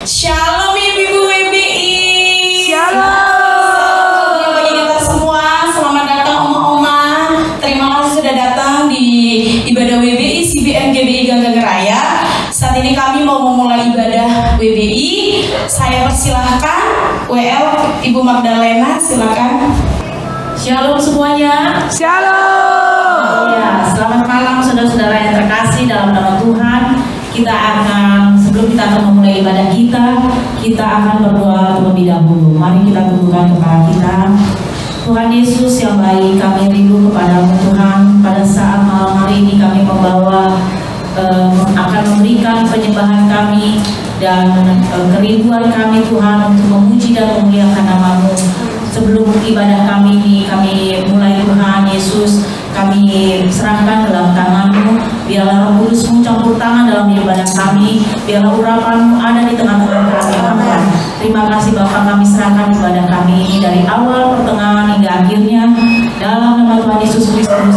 Shalom Ibu WBI. Shalom. Bagi kita semua, selamat datang Oma-Oma. Terima kasih sudah datang di ibadah WBI CBN GBI Ganggang Raya. Saat ini kami mau memulai ibadah WBI. Saya persilahkan WL Ibu Magdalena, silakan. Shalom semuanya. Shalom. Ya, selamat malam saudara-saudara yang terkasih dalam nama Tuhan. Sebelum kita akan memulai ibadah kita akan berdoa terlebih dahulu. Mari kita tundukkan kepala kita. Tuhan Yesus yang baik, kami rindu kepadamu Tuhan. Pada saat malam hari ini kami akan memberikan penyembahan kami dan kerinduan kami Tuhan untuk memuji dan memuliakan nama-Mu. Sebelum ibadah kami ini kami mulai Tuhan Yesus, kami serahkan ke dalam tangan-Mu. Biarlah Roh Kudus-Mu campur tangan dalam ibadah kami. Biarlah urapan-Mu ada di tengah-tengah kami. Amin. Terima kasih Bapa, kami serahkan ibadah kami ini dari awal, pertengahan hingga akhirnya. Dalam nama Tuhan Yesus Kristus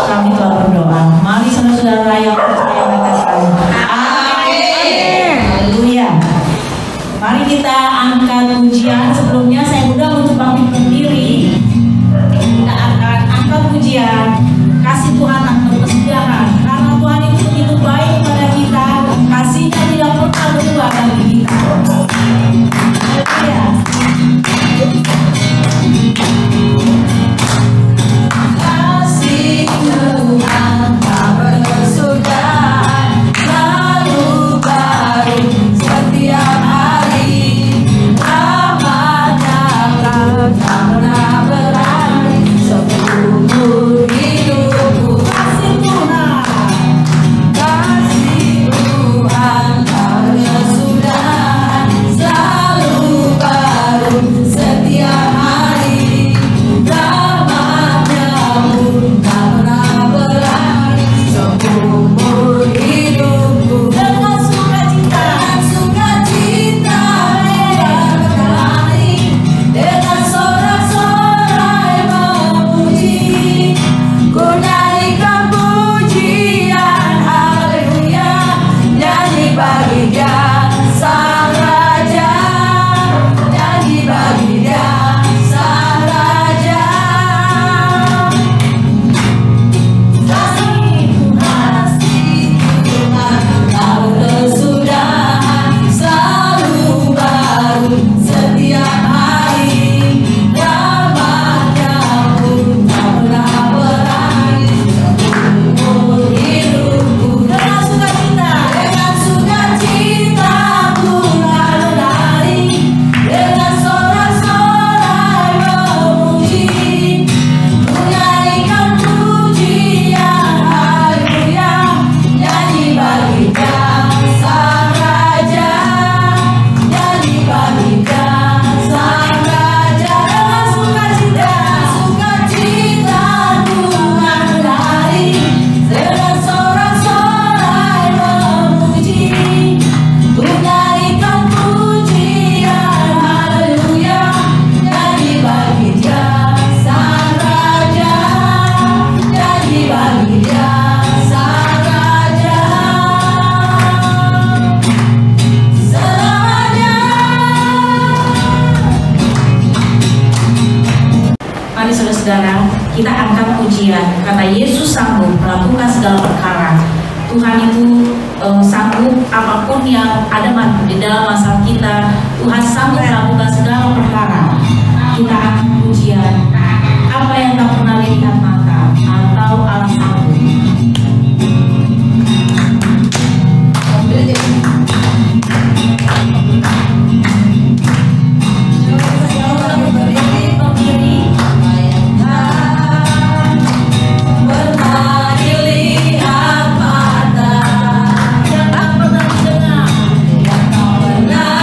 kami telah berdoa. Mari saudara-saudara yang percaya katakan amin. Haleluya. Mari kita angkat pujian. Sebelumnya saya undang untuk bangkit berdiri. Kita akan angkat pujian. Kasih Tuhan akan berkesudahan. Karena Tuhan itu begitu baik kepada kita. Kasihnya tidak pernah berubah bagi kita. Haleluya. Kasih Tuhan tak berkesudahan, selalu baru setiap hari. Rahmat-Nya tak pernah berhenti seumur hidupku. Kasih Tuhan tak berkesudahan, selalu baru setiap hari. Rahmat-Nya pun tak pernah berhenti seumur hidupku. Dengan sukacita berlari, dengan sorak-sorai memuji, ku nyanyikan pujian haleluya, nyanyi bagi Dia Sang Raja, nyanyi bagi Dia Sang Raja. Kasih Tuhan tak berkesudahan, selalu baru setiap hari. Rahmat-Nya pun tak pernah berhenti seumur hidupku. Dengan sukacita ku lari, dengan sorak-sorai memuji, ku nyanyikan pujian haleluya, nyanyi bagi Dia Sang Raja, nyanyi bagi Dia Sang Raja. Dengan sukacita ku lari, dengan sorak-sorai memuji, ku nyanyikan pujian haleluya, nyanyi bagi Dia Sang Raja, nyanyi bagi Dia Sang Raja. Selamanya. Mari saudara-saudara, kita angkat pujian karena Yesus sanggup melakukan segala perkara. Tuhan itu sanggup apapun yang ada di dalam masalah kita. Tuhan sanggup melakukan segala perkara. Kita angkat pujian. Apa yang tak pernah dilihat mata atau Allah sanggup. Pernah dilihat mata, yang tak pernah didengar, yang tak pernah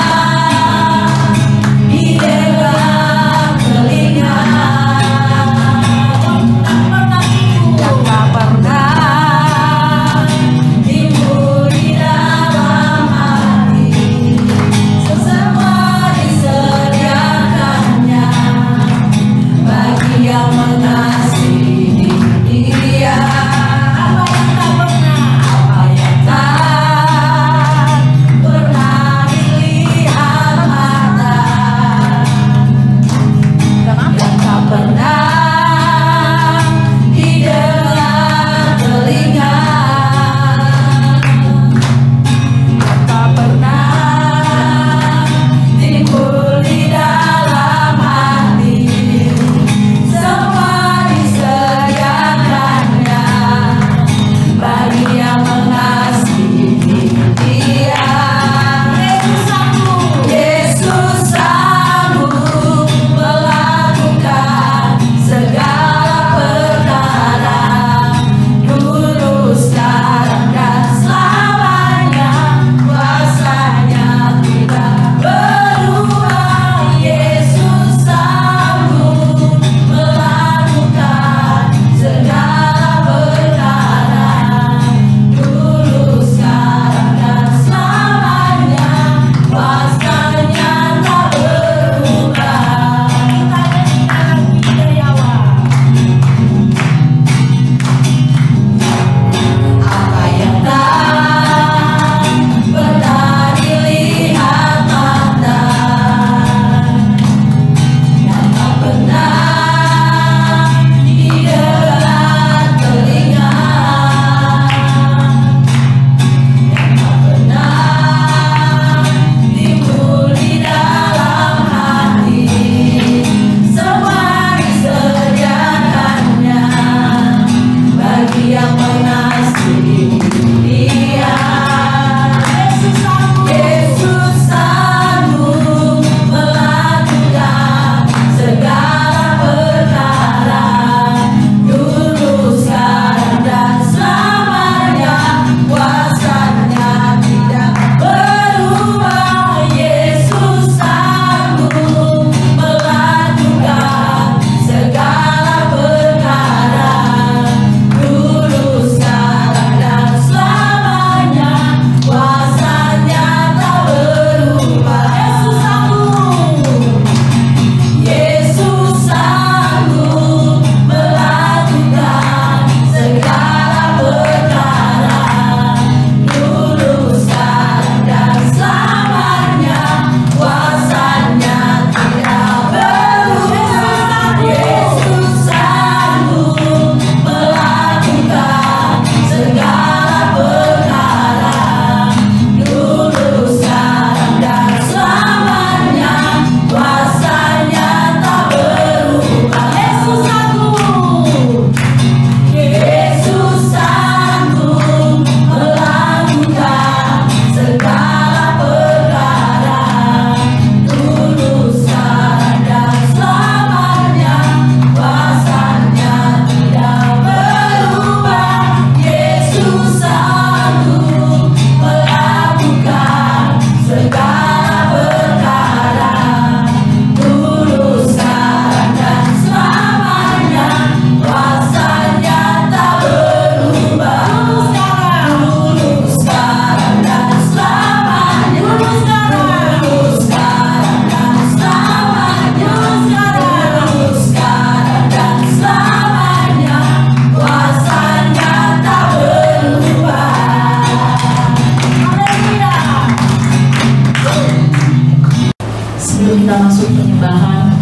Sebelum kita masuk penyembahan,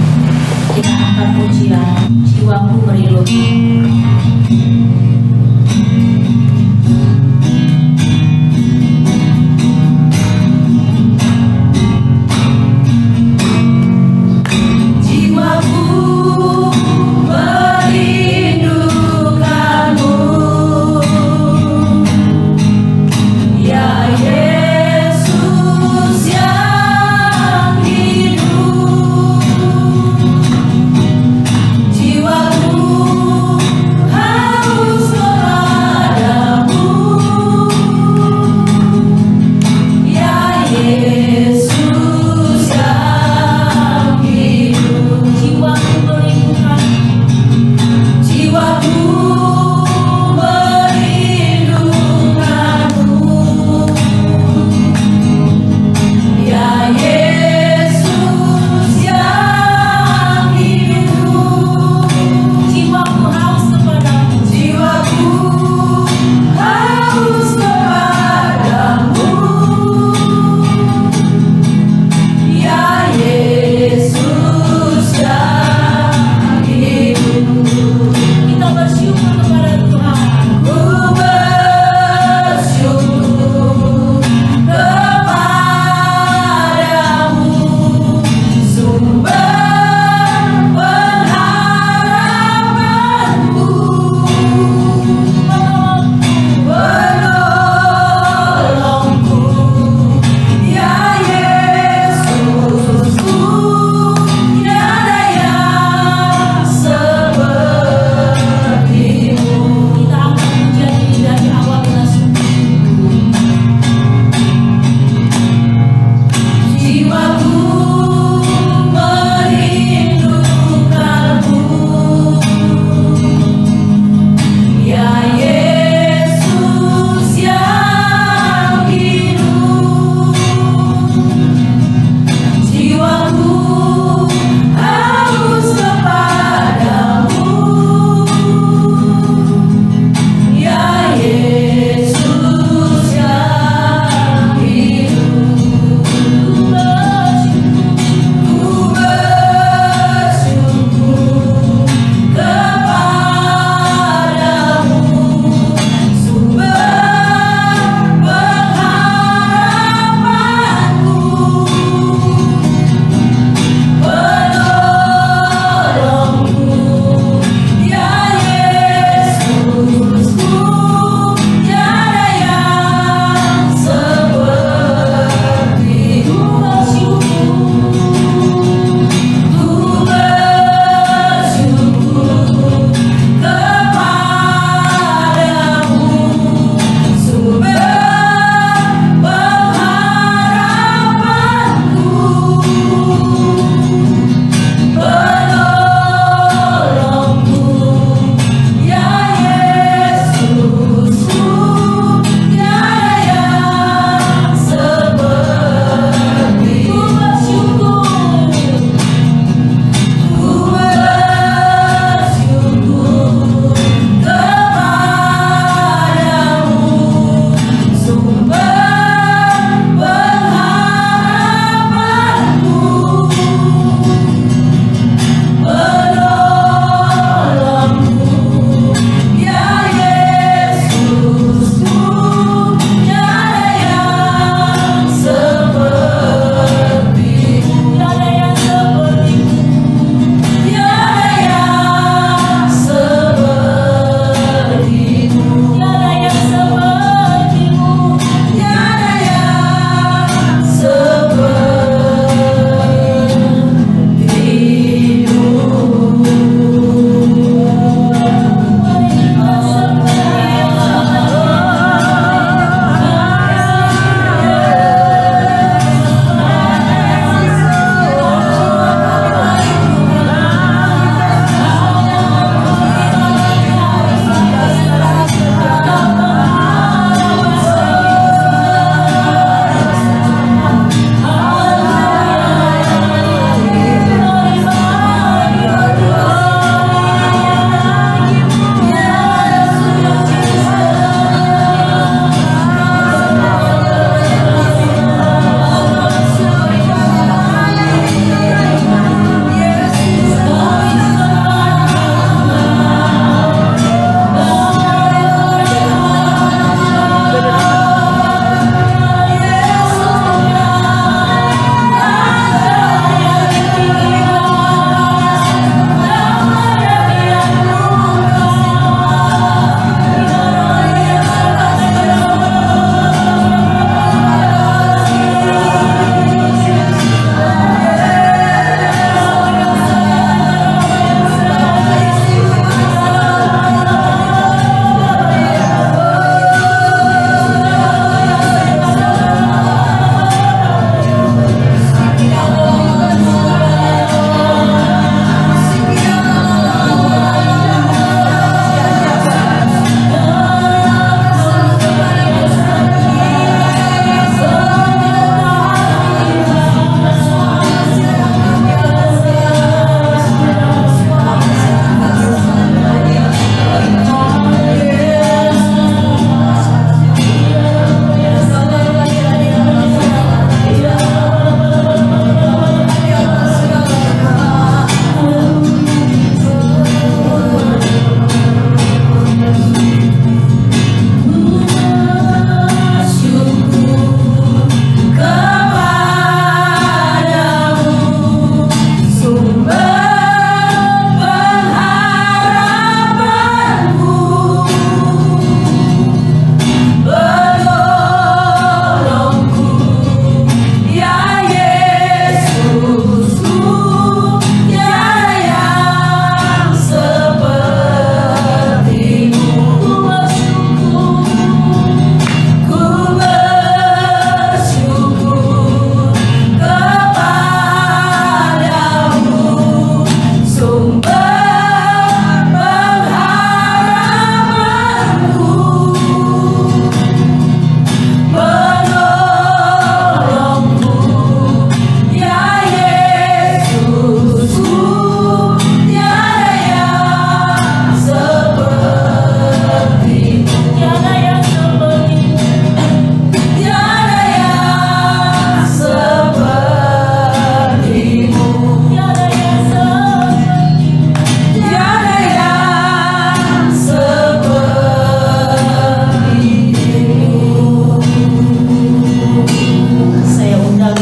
kita angkat pujian Jiwaku Merindumu.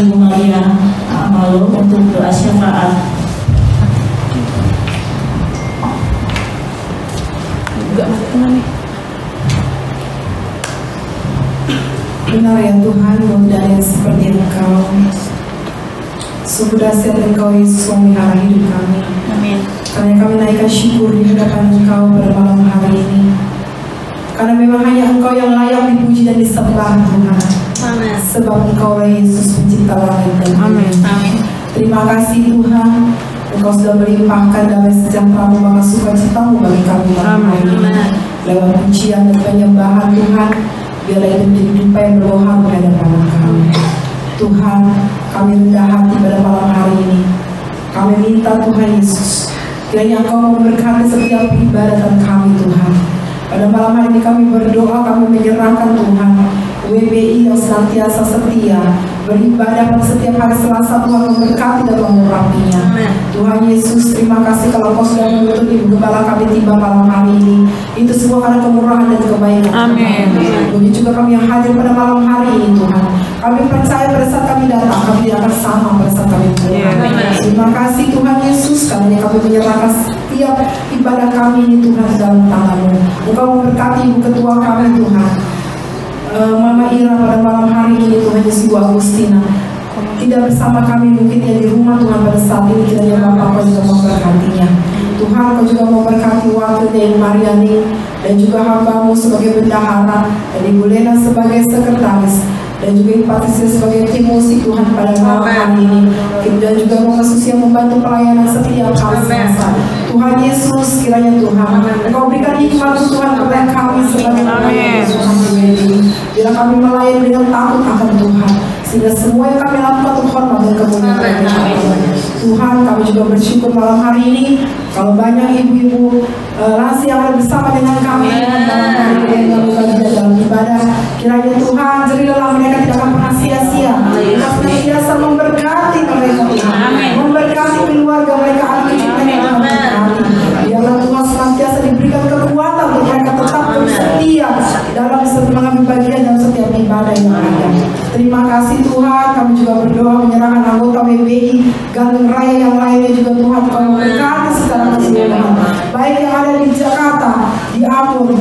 Ibu Maria Amalo untuk doa syafaat. Benar ya Tuhan, mudah yang seperti Engkau. Sungguh dahsyat Engkau Yesus memelihara hidup kami. Amin. Karena kami naikkan syukur di hadapan Engkau pada malam hari ini. Karena memang hanya Engkau yang layak dipuji dan disembah Tuhan. Amin. Sebab Engkau lah Yesus pencipta langit dan bumi. Amin. Terima kasih Tuhan, Engkau sudah melimpahkan damai sejahtera-Mu bagi sukacita-Mu bagi kami malam hari ini. Lewat pujian dan penyembahan Tuhan, biarlah itu menjadi dupa yang berbohong di hadapan Engkau. Tuhan, kami rendah hati pada malam hari ini. Kami minta Tuhan Yesus, kiranya Engkau memberkati setiap ibadatan kami Tuhan. Pada malam hari ini kami berdoa, kami menyerahkan Tuhan WBI yang senantiasa setia beribadah pada setiap hari Selasa. Tuhan memberkati dan mengurapinya. Tuhan Yesus, terima kasih kalau Kau sudah menuntut Ibu Gembala kami tiba malam hari ini. Itu semua karena kemurahan dan kebaikan. Amin. Begitu juga kami yang hadir pada malam hari ini Tuhan. Kami percaya pada saat kami datang, kami tidak akan sama pada saat kami pulang. Terima kasih Tuhan Yesus, karena kami menyerahkan setiap ibadah kami ini Tuhan dalam tangan-Mu. Engkau memberkati Ibu Ketua kami Tuhan, Mama Ira pada malam hari ini Tuhan Yesus, Ibu Agustina tidak bersama kami mungkin dia di rumah Tuhan pada saat ini. Kiranya Bapak Kau juga memberkatinya Tuhan. Kau juga memberkati wakilnya Ibu Mariani dan juga hamba-Mu sebagai bendahara dan Ibu Lena sebagai sekretaris dan juga Ibu Patricia sebagai tim musik Tuhan pada malam hari ini. Dan juga Bapak Susi yang membantu pelayanan setiap hari Selasa. Tuhan Yesus, kiranya Tuhan Engkau berikan hikmat Tuhan kepada kami sebagai pelayan Tuhan. Bila kami melayani dengan takut akan Tuhan, sehingga semua yang kami lakukan untuk hormat dan kemuliaan Tuhan. Kami juga bersyukur malam hari ini kalau banyak ibu-ibu lansia yang ada bersama dengan kami malam hari ini dalam ibadah. Kiranya Tuhan jadilah mereka tidak akan pernah sia-sia. Engkau senantiasa memberkati mereka Tuhan, memberkati keluarga mereka, anak cucu mereka. Biarlah Tuhan senantiasa diberikan kekuatan untuk mereka tetap bersetia dalam mengambil bagian dalam setiap ibadah yang ada. Terima kasih Tuhan. Kami juga berdoa menyerahkan anggota WBI Gandeng Raya yang lainnya juga Tuhan. Kau memberkati secara keseluruhan, baik yang ada di Jakarta, di Ambon,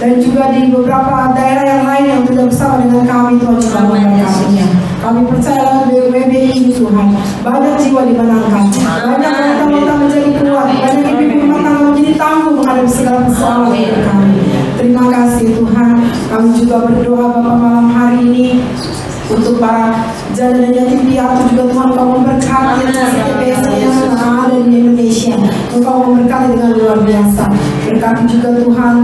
dan juga di beberapa daerah yang lain yang tidak bersama dengan kami. Tuhan juga memberkatinya. Kami percaya WBI ini Tuhan, banyak jiwa dimenangkan, banyak wanita-wanita menjadi kuat, banyak ibu-ibu rumah tangga menjadi tangguh menghadapi segala persoalan dari kami. Terima kasih Tuhan. Kami juga berdoa Bapa malam hari ini untuk para janda dan yatim piatu juga Tuhan. Kau memberkati setiap desa yang ada di Indonesia. Engkau memberkati dengan luar biasa. Berkati juga Tuhan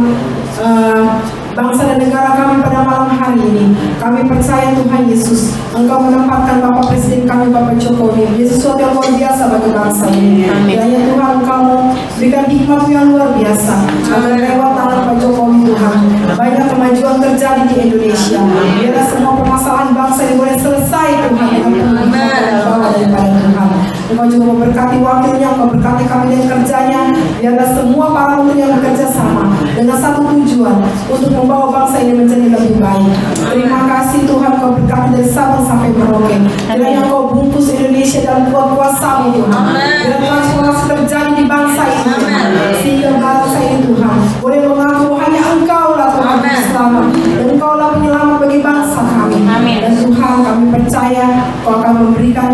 bangsa dan negara kami pada malam hari ini. Kami percaya Tuhan Yesus, Engkau menempatkan Bapak Presiden kami Bapak Jokowi menjadi sesuatu yang luar biasa bagi bangsa ini. Kiranya Tuhan Engkau berikan hikmat yang luar biasa agar lewat tangan Pak Jokowi Tuhan banyak kemajuan terjadi di Indonesia. Biarlah semua permasalahan bangsa ini boleh selesai Tuhan dengan pembawa daripada Tuhan. Engkau juga memberkati wakilnya, Engkau berkati kami dan kerjanya. Biarlah semua para menteri yang bekerja sama dengan satu tujuan untuk membawa bangsa ini menjadi lebih baik. Terima kasih Tuhan. Kau berkati dari Sabang sampai Merauke. Kiranya Kau bungkus Indonesia dalam kuasa-Mu Tuhan. Biar transformasi terjadi di bangsa ini Tuhan, sehingga bangsa ini Tuhan boleh mengaku hanya Engkau lah Tuhan selamat, dan Engkau lah penyelamat bagi bangsa kami. Dan Tuhan, kami percaya Kau akan memberikan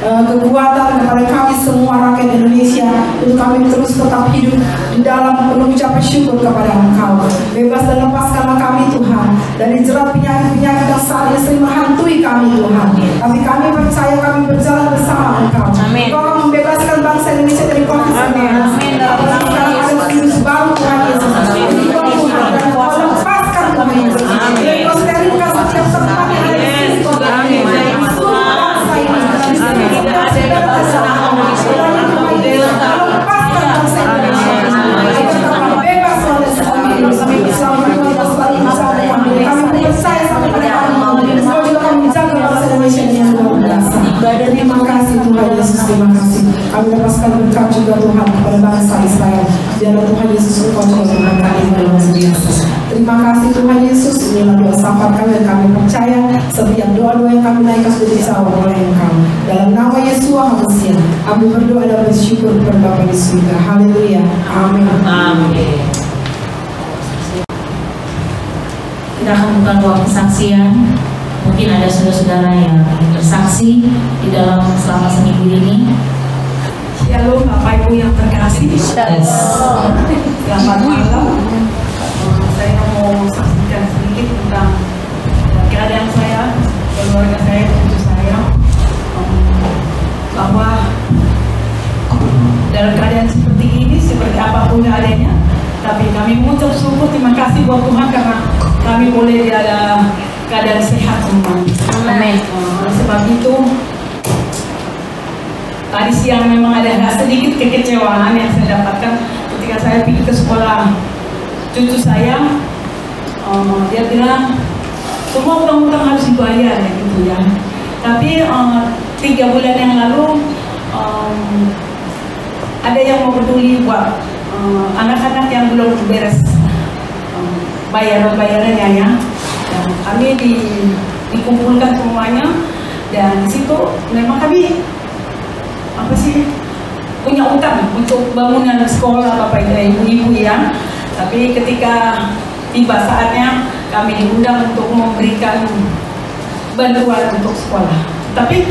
kekuatan kepada kami semua rakyat Indonesia untuk kami terus tetap hidup di dalam mengucap syukur kepada Engkau. Bebas dan lepaskanlah kami Tuhan dari jerat penyakit-penyakit yang saat ini sering menghantui kami Tuhan. Tapi kami percaya kami berjalan bersama Engkau. Engkau akan membebaskan bangsa Indonesia dari COVID-19. Apalagi sekarang ada virus baru Tuhan Yesus. Engkau Tuhan dan Engkau lepaskan Tuhan Yesus. Dan Engkau sterilkan setiap tempat yang ada di sini Tuhan. Terima kasih Tuhan Yesus, terima kasih. Kami lepaskan berkat juga Tuhan kepada bangsa Israel. Biarlah Tuhan Yesus Engkau juga memberkati luar biasa. Terima kasih Tuhan Yesus, inilah doa syafaat kami dan kami percaya setiap doa-doa yang kami naikkan sudah dijawab oleh Engkau. Dalam nama Yesus HaMashiach, kami berdoa dan bersyukur kepada Bapa di surga. Haleluya. Amin. Amin. Kita akan buka ruang kesaksian. Mungkin ada saudara-saudara yang bersaksi di dalam selama seminggu ini. Shalom Bapak Ibu yang terkasih. Selamat malam. Saya mau saksikan sedikit tentang keadaan saya, keluarga saya, cucu saya, bahwa dalam keadaan seperti ini, seperti apapun adanya, tapi kami mengucap syukur, terima kasih buat Tuhan karena kami boleh ada keadaan sehat semua. Amin. Sebab itu tadi siang memang ada sedikit kekecewaan yang saya dapatkan ketika saya pergi ke sekolah cucu saya. Dia bilang semua utang-utang harus dibayar gitu ya. Tapi 3 bulan yang lalu ada yang mau peduli buat anak-anak yang belum beres bayarannya ya. Dan kami dikumpulkan semuanya, dan di situ memang kami punya utang untuk bangunan sekolah Bapak Ibu ya. Tapi ketika tiba saatnya kami diundang untuk memberikan bantuan untuk sekolah. Tapi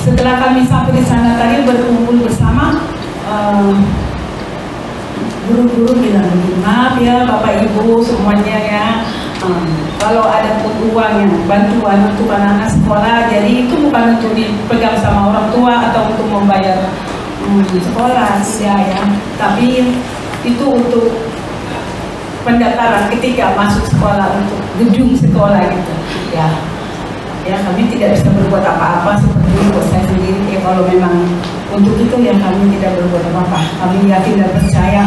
setelah kami sampai di sana tadi berkumpul bersama, guru-guru bilang begini, maaf ya Bapak Ibu semuanya ya, kalau ada uangnya bantuan untuk anak-anak sekolah, jadi itu bukan untuk dipegang sama orang tua atau untuk membayar sekolah ya, tapi itu untuk pendaftaran ketika masuk sekolah untuk gedung sekolah gitu ya. Kami tidak bisa berbuat apa-apa seperti itu saya sendiri kalau memang untuk itu ya kami tidak berbuat apa-apa. Kami yakin dan percaya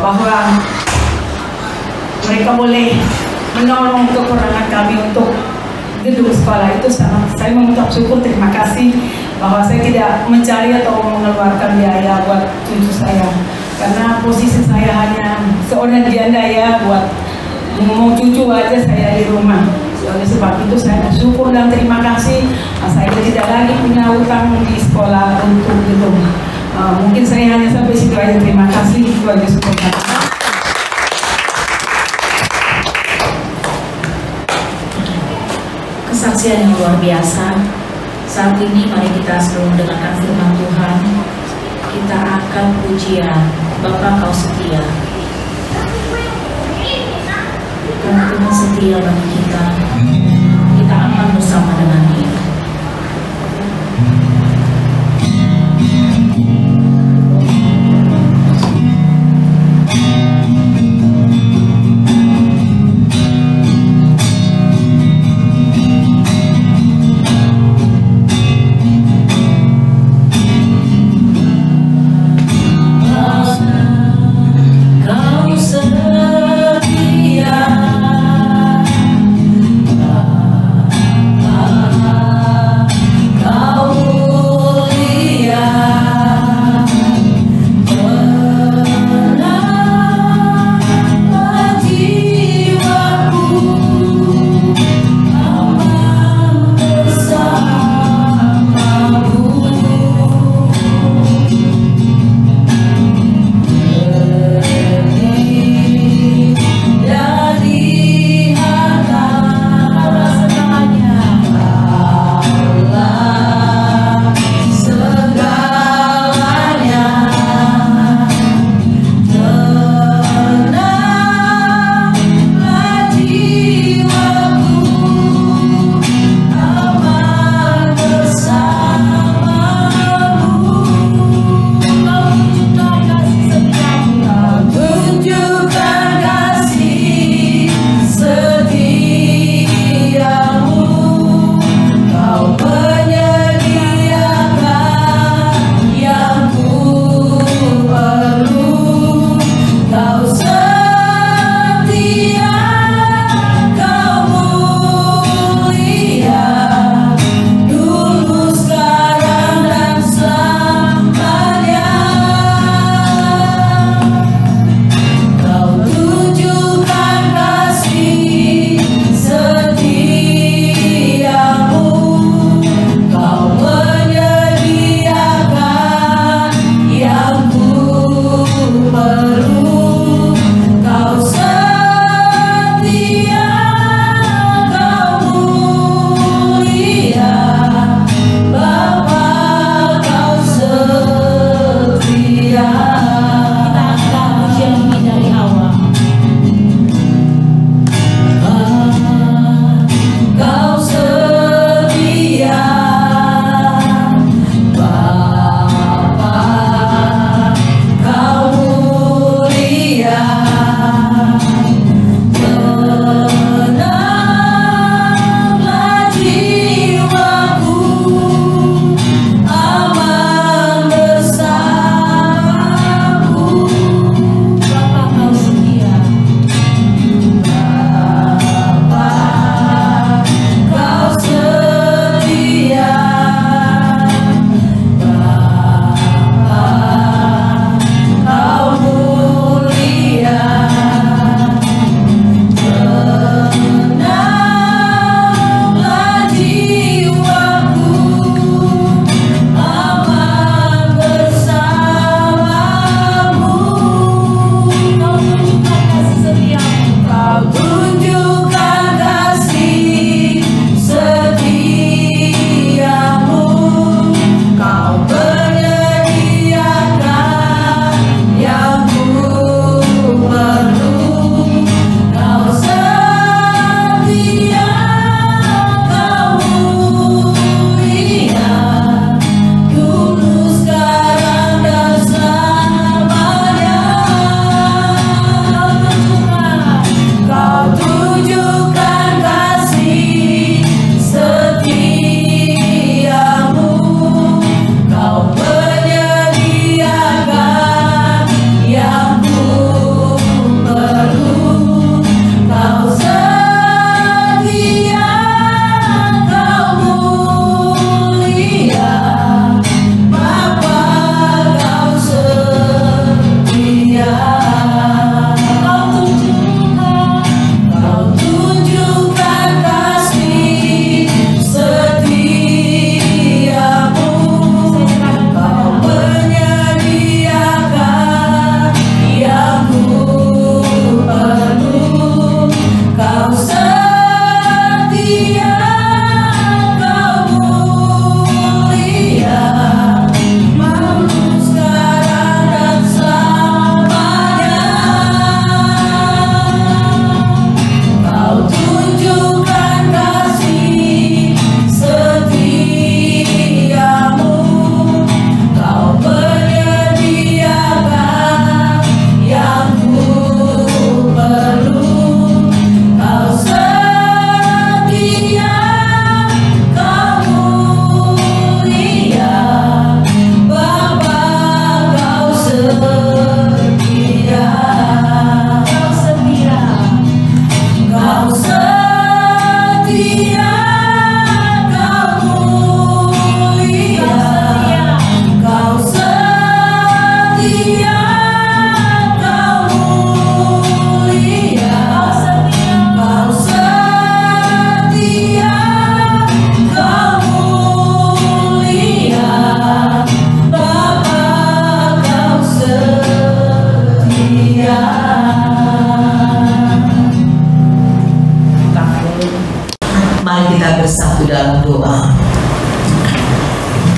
bahwa mereka boleh menolong kekurangan kami untuk gedung sekolah itu. Saya mengucap syukur, terima kasih bahwa saya tidak mencari atau mengeluarkan biaya buat cucu saya, karena posisi saya hanya seorang janda ya, buat mau cucu aja saya di rumah. Oleh sebab itu saya bersyukur dan terima kasih, saya tidak lagi punya utang di sekolah untuk gedung. Mungkin saya hanya sampai situ aja, terima kasih. Kesaksian yang luar biasa. Saat ini mari kita sebelum mendengarkan firman Tuhan, kita akan pujian Bapa Kau Setia. Karena Tuhan setia bagi kita, kita aman bersama dengan Dia. Kau setia.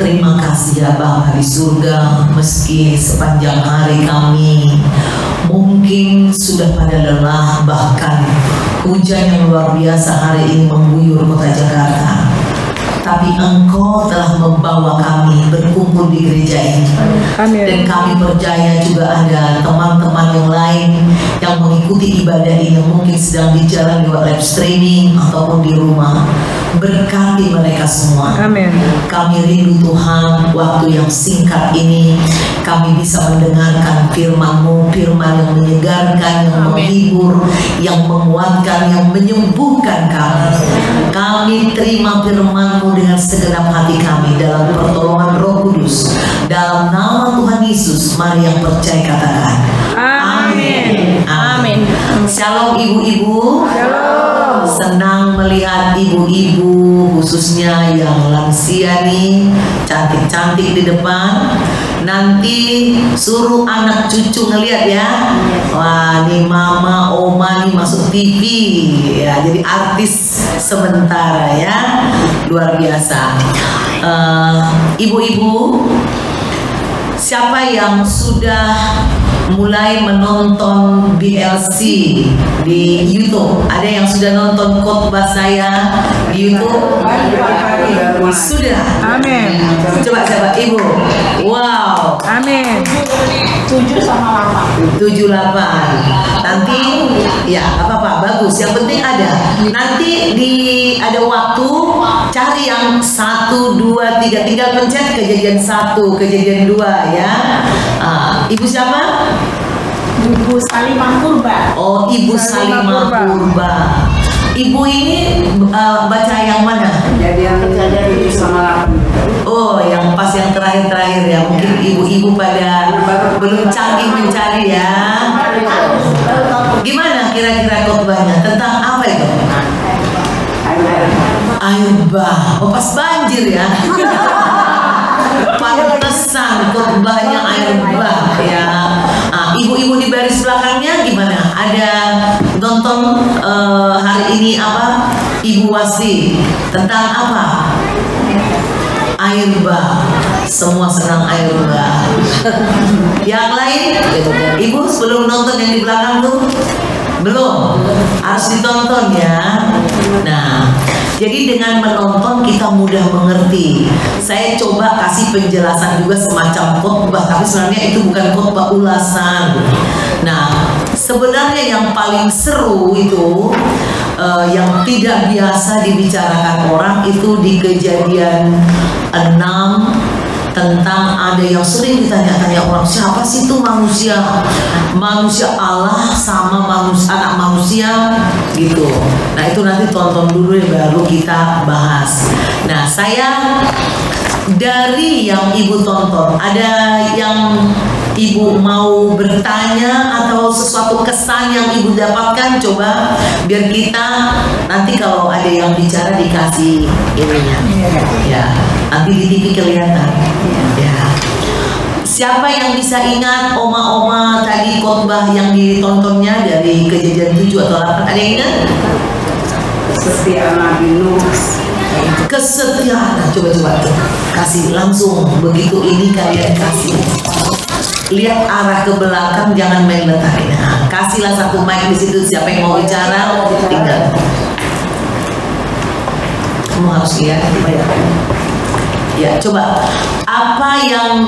Terima kasih ya Bapa di surga, meski sepanjang hari kami mungkin sudah pada lelah, bahkan hujan yang luar biasa hari ini mengguyur kota Jakarta, tapi Engkau telah membawa kami berkumpul di gereja ini. Amin. Dan kami percaya juga ada teman-teman yang lain yang mengikuti ibadah ini, mungkin sedang di jalan lewat live streaming ataupun di rumah. Berkati mereka semua. Amin. Kami rindu Tuhan, waktu yang singkat ini kami bisa mendengarkan firman-Mu, firman yang menyegarkan, yang menghibur, yang menguatkan, yang menyembuhkan kami. Kami terima firman-Mu dengan segenap hati kami dalam pertolongan Roh Kudus. Dalam nama Tuhan Yesus, mari yang percaya katakan Amin. Amin. Shalom ibu-ibu. Shalom. Senang melihat ibu-ibu, khususnya yang lansia nih, cantik-cantik di depan. Nanti suruh anak cucu ngelihat ya. Wah, nih mama, oma nih masuk TV ya, jadi artis sementara ya. Luar biasa. Ibu-ibu, siapa yang sudah mulai menonton BLC di YouTube? Ada yang sudah nonton khotbah saya di YouTube? Sudah. Amin. Coba ibu. Wow. Amin. 7 sama 8. 78. Nanti ya apa-apa, bagus. Yang penting ada. Nanti ada waktu cari yang 1, 2, 3, tinggal pencet kejadian 1, kejadian 2 ya. Ibu siapa? Ibu Salimah Purba. Oh, Ibu Salimah Purba. Ibu ini baca yang mana? Kejadian 7 sama 8. Oh, yang pas yang terakhir-terakhir ya. Mungkin ibu-ibu pada belum canggih mencari ya. Gimana kira-kira khotbahnya? Tentang apa itu? Air bah. Oh, pas banjir ya. Pantesan khotbahnya air bah ya. Ibu-ibu di baris belakangnya gimana? Ada nonton hari ini apa? Ibu Wasi tentang apa? Air bah. Semua senang air bah. Yang lain? Ibu sebelum nonton yang di belakang tuh? Belum. Harus ditonton ya. Nah, jadi dengan menonton kita mudah mengerti. Saya coba kasih penjelasan juga semacam khotbah, tapi sebenarnya itu bukan khotbah ulasan. Nah, sebenarnya yang paling seru itu yang tidak biasa dibicarakan orang itu di Kejadian 6, tentang ada yang sering ditanya-tanya orang, siapa sih itu manusia Allah sama anak manusia gitu. Nah itu nanti tonton dulu ya, baru kita bahas. Nah saya dari yang ibu tonton, ada yang ibu mau bertanya atau sesuatu kesan yang ibu dapatkan, coba biar kita nanti kalau ada yang bicara dikasih ininya ya, nanti di TV kelihatan ya. Siapa yang bisa ingat oma-oma tadi khotbah yang ditontonnya dari Kejadian 7 atau 8? Ada yang ingat? Kesetiaan Nabi Nuh. Kesetiaan. Nah, coba tuh kasih langsung begitu ini kalian kasih. Lihat arah ke belakang, jangan main letakin. Nah, kasihlah satu mic di situ. Siapa yang mau bicara, tinggal. Kamu harus lihat. Ya, coba apa yang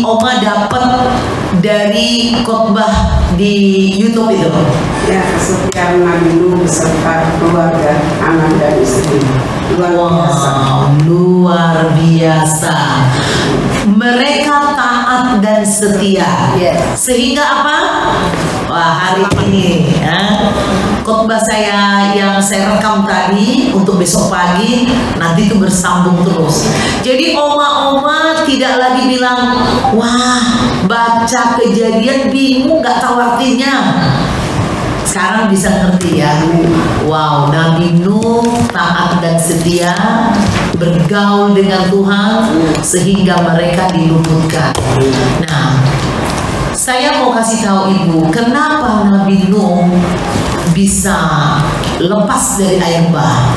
Oma dapat dari khotbah di YouTube itu? Ya, kesetiaan Nabi Nuh beserta keluarga, anak dan istri. Luar biasa. Mereka taat dan setia. Sehingga apa? Wah, hari ini ya, khotbah saya yang saya rekam tadi untuk besok pagi nanti itu bersambung terus. Jadi oma-oma tidak lagi bilang, wah baca Kejadian bingung nggak tahu artinya. Sekarang bisa ngerti ya. Wow, Nabi Nuh taat dan setia, bergaul dengan Tuhan sehingga mereka diluputkan. Nah, saya mau kasih tahu ibu, kenapa Nabi Nuh bisa lepas dari air bah.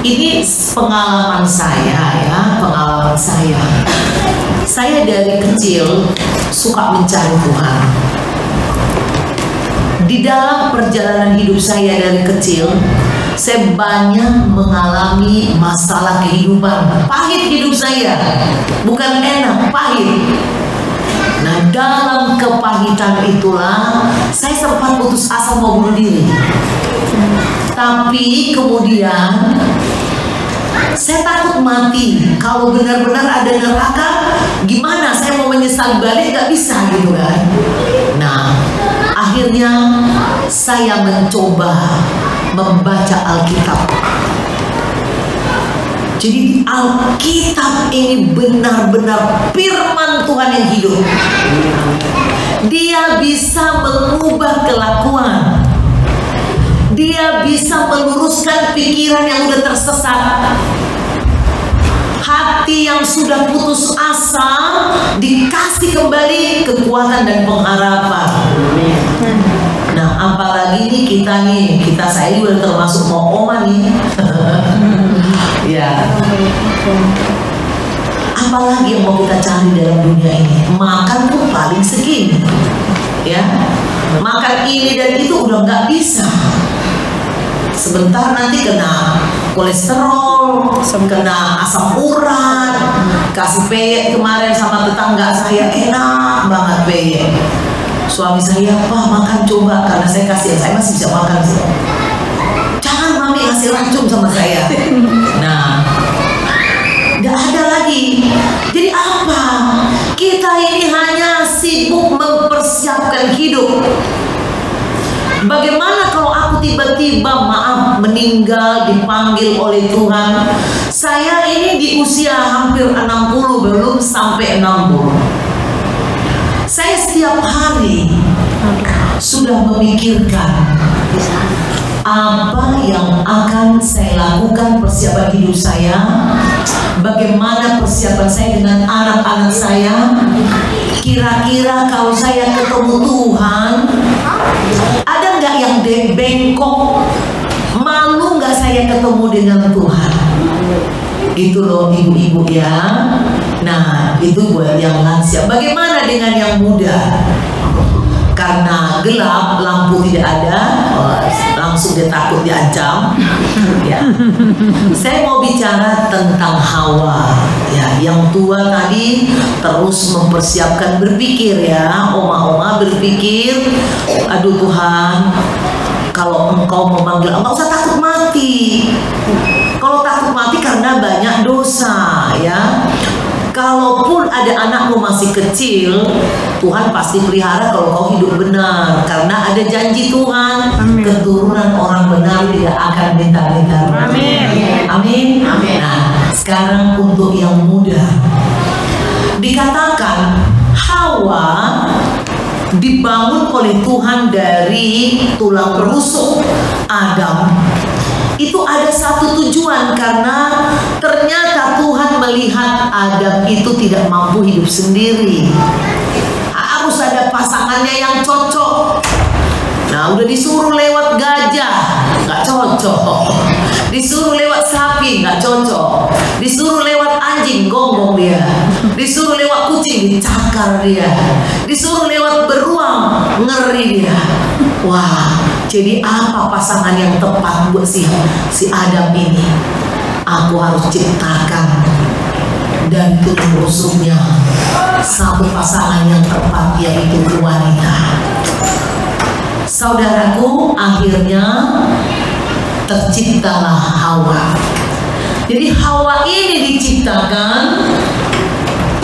Ini pengalaman saya ya, pengalaman saya. Saya dari kecil suka mencari Tuhan. Di dalam perjalanan hidup saya dari kecil, saya banyak mengalami masalah kehidupan. Pahit hidup saya, bukan enak, pahit. Nah, dalam kepahitan itulah saya sempat putus asa mau bunuh diri. Tapi kemudian saya takut mati. Kalau benar-benar ada neraka, gimana? Saya mau menyesal balik, gak bisa gitu kan. Nah, akhirnya saya mencoba membaca Alkitab. Jadi Alkitab ini benar-benar firman Tuhan yang hidup. Dia bisa mengubah kelakuan. Dia bisa meluruskan pikiran yang udah tersesat. Hati yang sudah putus asa dikasih kembali kekuatan dan pengharapan. Nah, apalagi saya juga termasuk mau oma nih. Ya. Apalagi yang mau kita cari dalam dunia ini? Makan tuh paling segini, ya. Makan ini dan itu udah nggak bisa. Sebentar nanti kena kolesterol, kena asam urat. Kasih peyek kemarin sama tetangga saya, enak banget peyek. Suami saya, "Pak, makan coba," karena saya masih bisa makan sih. "Jangan, Mami ngasih racun sama saya." Nah, nggak ada lagi. Jadi apa? Kita ini hanya sibuk mempersiapkan hidup. Bagaimana kalau aku tiba-tiba meninggal, dipanggil oleh Tuhan? Saya ini di usia hampir 60, belum sampai 60. Saya setiap hari sudah memikirkan apa yang akan saya lakukan, persiapan hidup saya, bagaimana persiapan saya dengan anak-anak saya. Kira-kira kalau saya ketemu Tuhan, ada nggak yang bengkok? Malu nggak saya ketemu dengan Tuhan? Gitu loh ibu-ibu ya. Nah, itu buat yang lansia. Bagaimana dengan yang muda? Karena gelap, lampu tidak ada, langsung dia takut diancam. Ya. Saya mau bicara tentang Hawa. Ya, yang tua tadi terus mempersiapkan, berpikir ya, oma-oma berpikir, aduh Tuhan, kalau Engkau memanggil, nggak usah takut mati. Kalau takut mati karena banyak dosa, ya. Kalaupun ada anakmu masih kecil, Tuhan pasti pelihara kalau kau hidup benar. Karena ada janji Tuhan, keturunan orang benar tidak akan minta-minta. Amin. Amin. Amin. Nah, sekarang untuk yang muda, dikatakan Hawa dibangun oleh Tuhan dari tulang rusuk Adam. Itu ada satu tujuan, karena ternyata Tuhan melihat Adam itu tidak mampu hidup sendiri. Harus ada pasangannya yang cocok. Nah, udah disuruh lewat gajah, nggak cocok. Disuruh lewat sapi, nggak cocok. Disuruh lewat anjing, gonggong dia. Disuruh lewat kucing, dicakar dia. Disuruh lewat beruang, ngeri dia. Wah, jadi apa pasangan yang tepat buat si Adam ini? Aku harus ciptakan dan tulang rusuknya satu pasangan yang tepat, yaitu wanita. Saudaraku, akhirnya terciptalah Hawa. Jadi Hawa ini diciptakan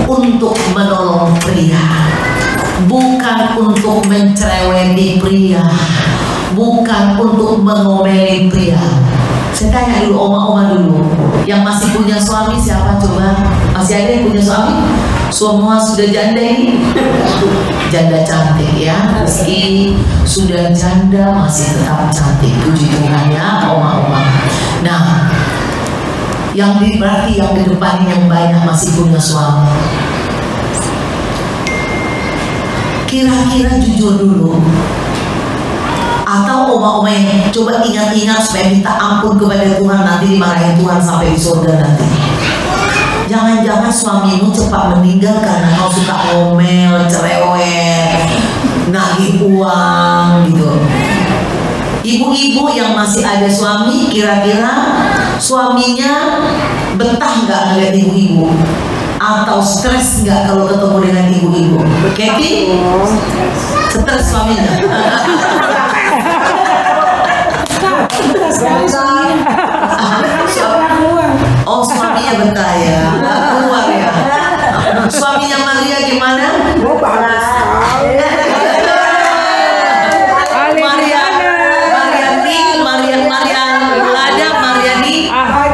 untuk menolong pria, bukan untuk mencereweti pria, bukan untuk mengomeli pria. Saya tanya dulu oma-oma dulu, yang masih punya suami siapa coba? Masih ada yang punya suami? Semua sudah janda ini? Janda cantik ya, meski sudah janda masih tetap cantik. Puji Tuhan ya oma-oma. Nah, berarti yang di depan yang banyak masih punya suami. Kira-kira jujur dulu, atau tahu oma-oma yang coba ingat-ingat supaya minta ampun kepada Tuhan, nanti dimarahin Tuhan sampai di surga nanti. Jangan-jangan suamimu cepat meninggal karena kau suka ngomel, cerewet, nagih uang gitu. Ibu-ibu yang masih ada suami, kira-kira suaminya betah nggak ngeliat ibu-ibu? Atau stres nggak kalau ketemu dengan ibu-ibu? Katie? Stres suaminya? Oh, suaminya betah ya, nggak keluar ya. Suaminya Maria gimana?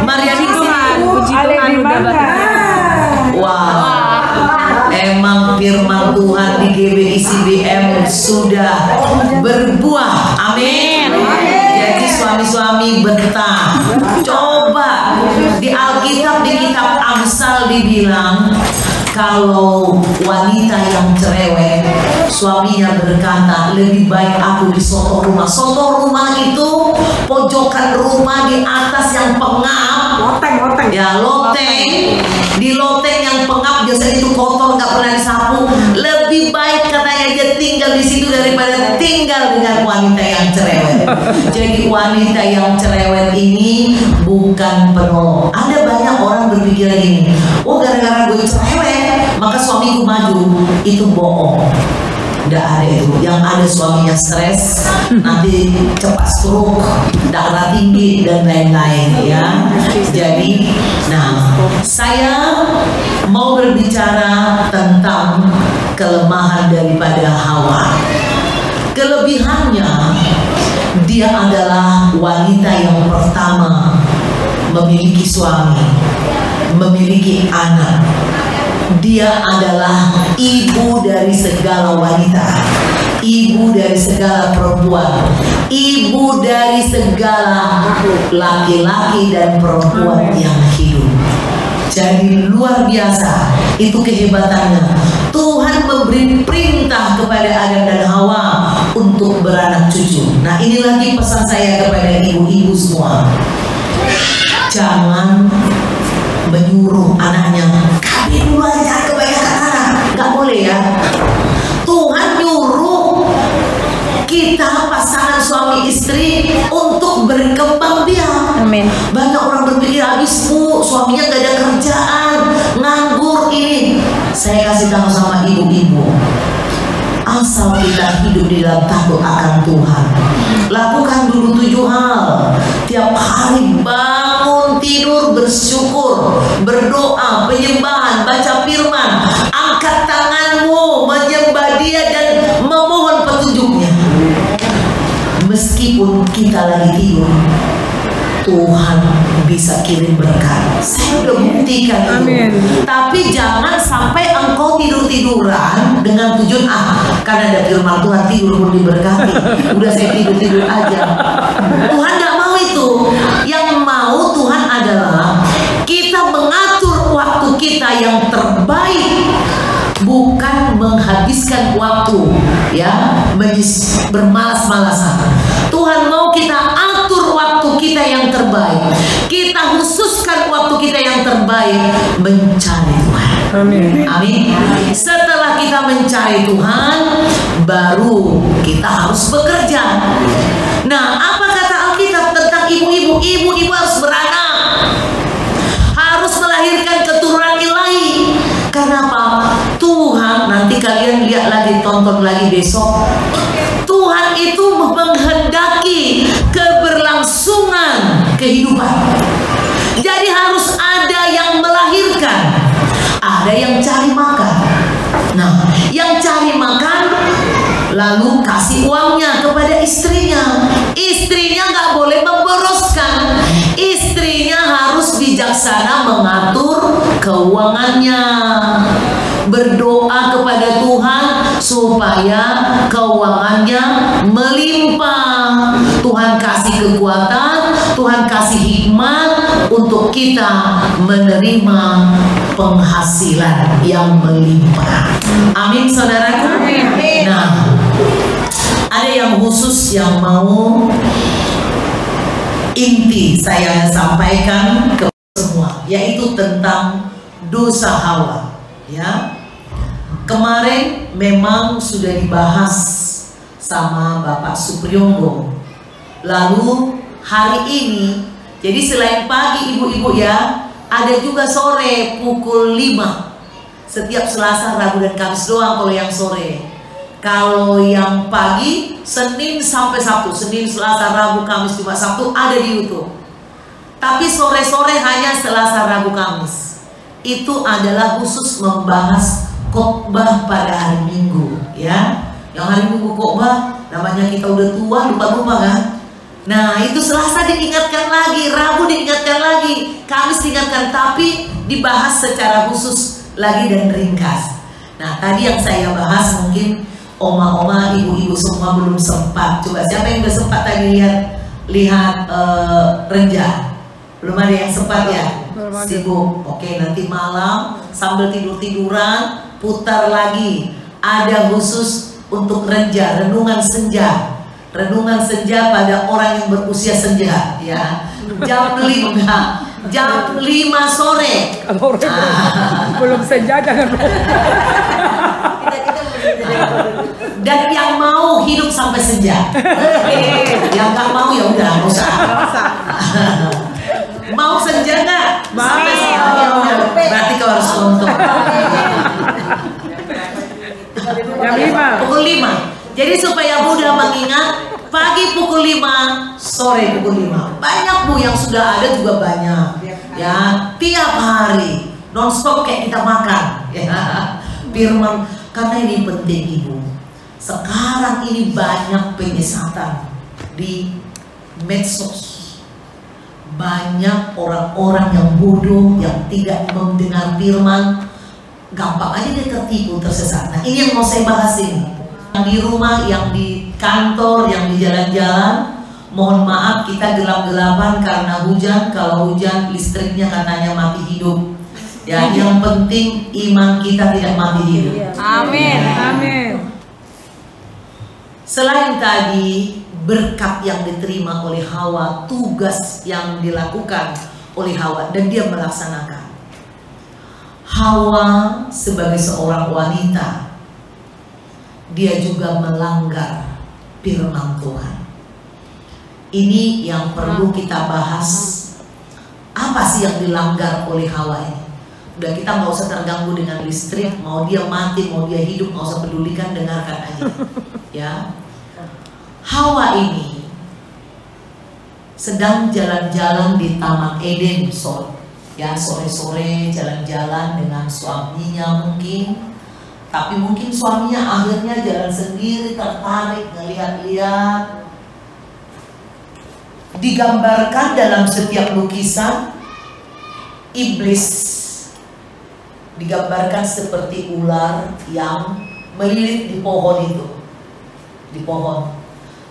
Mariani sini. Wah, emang firman Tuhan di GBI CBM sudah berbuah. Amin. Jadi suami-suami betah. Coba di Alkitab, di kitab Amsal dibilang kalau wanita yang cerewet, suaminya berkata, lebih baik aku di soto rumah. Soto rumah itu pojokan rumah di atas yang pengap. Loteng. Ya, loteng. Di loteng yang pengap biasanya itu kotor, nggak pernah disapu. Lebih baik katanya dia tinggal di situ daripada tinggal dengan wanita yang cerewet. Jadi wanita yang cerewet ini bukan penolong. Ada banyak orang berpikir gini, oh gara-gara gue cerewet maka suamiku maju. Itu bohong. Tidak ada itu. Yang ada suaminya stres, nanti cepat stroke, darah tinggi dan lain-lain ya. Jadi, nah, saya mau berbicara tentang kelemahan daripada Hawa. Kelebihannya, dia adalah wanita yang pertama memiliki suami, memiliki anak. Dia adalah ibu dari segala wanita, ibu dari segala perempuan, ibu dari segala laki-laki dan perempuan yang hidup. Jadi luar biasa itu kehebatannya. Tuhan memberi perintah kepada Adam dan Hawa untuk beranak cucu. Nah, ini lagi pesan saya kepada ibu-ibu semua. Jangan menyuruh anaknya, kami dulu aja kebanyakan anak. Nggak boleh ya. Tuhan nyuruh kita pasangan suami istri untuk berkembang biak. Amin. Banyak orang berpikir, habis bu, suaminya gak ada kerjaan, nganggur ini. Saya kasih tahu sama ibu-ibu, asal kita hidup di dalam takut akan Tuhan, lakukan dulu 7 hal. Tiap hari bangun tidur bersyukur, berdoa, penyembahan, baca firman, angkat tanganmu menyembah Dia dan memohon petunjuknya. Meskipun kita lagi tidur, Tuhan bisa kirim berkat. Saya udah buktikan itu. Amin. Tapi jangan sampai engkau tidur-tiduran dengan tujuan karena ada firman Tuhan tidur pun diberkati. Udah saya tidur-tidur aja. Tuhan gak mau itu. Yang mau Tuhan adalah kita mengatur waktu kita yang terbaik, bukan menghabiskan waktu ya bermalas-malasan. Tuhan mau kita atur waktu kita yang terbaik. Kita khususkan waktu kita yang terbaik mencari Tuhan. Amin. Amin. Setelah kita mencari Tuhan, baru kita harus bekerja. Nah, apa kata Alkitab tentang ibu-ibu? Ibu-ibu harus beranak, harus melahirkan keturunan ilahi. Kenapa? Tuhan, nanti kalian lihat lagi, tonton lagi besok. Tuhan itu menghendaki keberlangsungan kehidupan. Jadi harus ada yang melahirkan, ada yang cari makan. Nah, yang cari makan lalu kasih uangnya kepada istrinya. Istrinya nggak boleh memboroskan. Istrinya harus bijaksana mengatur keuangannya. Berdoa kepada Tuhan supaya keuangannya melimpah. Tuhan kasih kekuatan, Tuhan kasih hikmat untuk kita menerima penghasilan yang melimpah. Amin, saudaraku. Nah, Ada yang khusus yang mau inti saya sampaikan ke semua, yaitu tentang dosa Hawa. Ya, kemarin memang sudah dibahas sama Bapak Supriyonggo. Lalu hari ini, jadi selain pagi ibu-ibu ya, ada juga sore pukul 5. Setiap Selasa, Rabu dan Kamis doang kalau yang sore. Kalau yang pagi, Senin sampai Sabtu, Senin, Selasa, Rabu, Kamis, Jumat, Sabtu ada di YouTube. Tapi sore-sore hanya Selasa, Rabu, Kamis. Itu adalah khusus membahas khotbah pada hari Minggu, ya. Yang hari Minggu khotbah, namanya kita udah tua, lupa-lupa kan? Nah, itu Selasa diingatkan lagi, Rabu diingatkan lagi, Kamis diingatkan, tapi dibahas secara khusus lagi dan ringkas. Nah, tadi yang saya bahas mungkin oma-oma, ibu-ibu semua belum sempat. Coba siapa yang udah sempat tadi lihat Renja? Belum ada yang sempat ya? Sibuk. Oke, nanti malam sambil tidur-tiduran putar lagi. Ada khusus untuk Renja, renungan senja. Renungan senja pada orang yang berusia senja, ya. Jam 5 sore. Kalau belum senja jangan. Dan yang mau hidup sampai senja. Yang gak mau ya udah nggak usah. Mau senja nggak? Sampai senja ya udah. Berarti kau harus nonton. Jam 5. Pukul 5. Jadi supaya Buddha mengingat, pagi pukul 5, sore pukul 5. Banyak Bu yang sudah ada juga banyak. Ya, tiap hari non-stop kayak kita makan. Ya. Firman, karena ini penting Ibu. Sekarang ini banyak penyesatan di medsos. Banyak orang-orang yang bodoh, yang tidak mendengar firman, gampang aja dia tertipu, tersesat. Nah, ini yang mau saya bahas ini. Yang di rumah, yang di kantor, yang di jalan-jalan, mohon maaf kita gelap-gelapan karena hujan. Kalau hujan listriknya katanya mati hidup. Ya, yang penting iman kita tidak mati hidup. Amin. Amin. Selain tadi berkat yang diterima oleh Hawa, tugas yang dilakukan oleh Hawa dan dia melaksanakan. Hawa sebagai seorang wanita, dia juga melanggar firman Tuhan. Ini yang perlu kita bahas. Apa sih yang dilanggar oleh Hawa ini? Udah, kita nggak usah terganggu dengan listrik, mau dia mati, mau dia hidup, nggak usah pedulikan, dengarkan aja. Ya, Hawa ini sedang jalan-jalan di Taman Eden, ya sore-sore jalan-jalan dengan suaminya mungkin, tapi mungkin suaminya akhirnya jalan sendiri, tertarik ngeliat-liat. Digambarkan dalam setiap lukisan, iblis digambarkan seperti ular yang melilit di pohon itu, di pohon,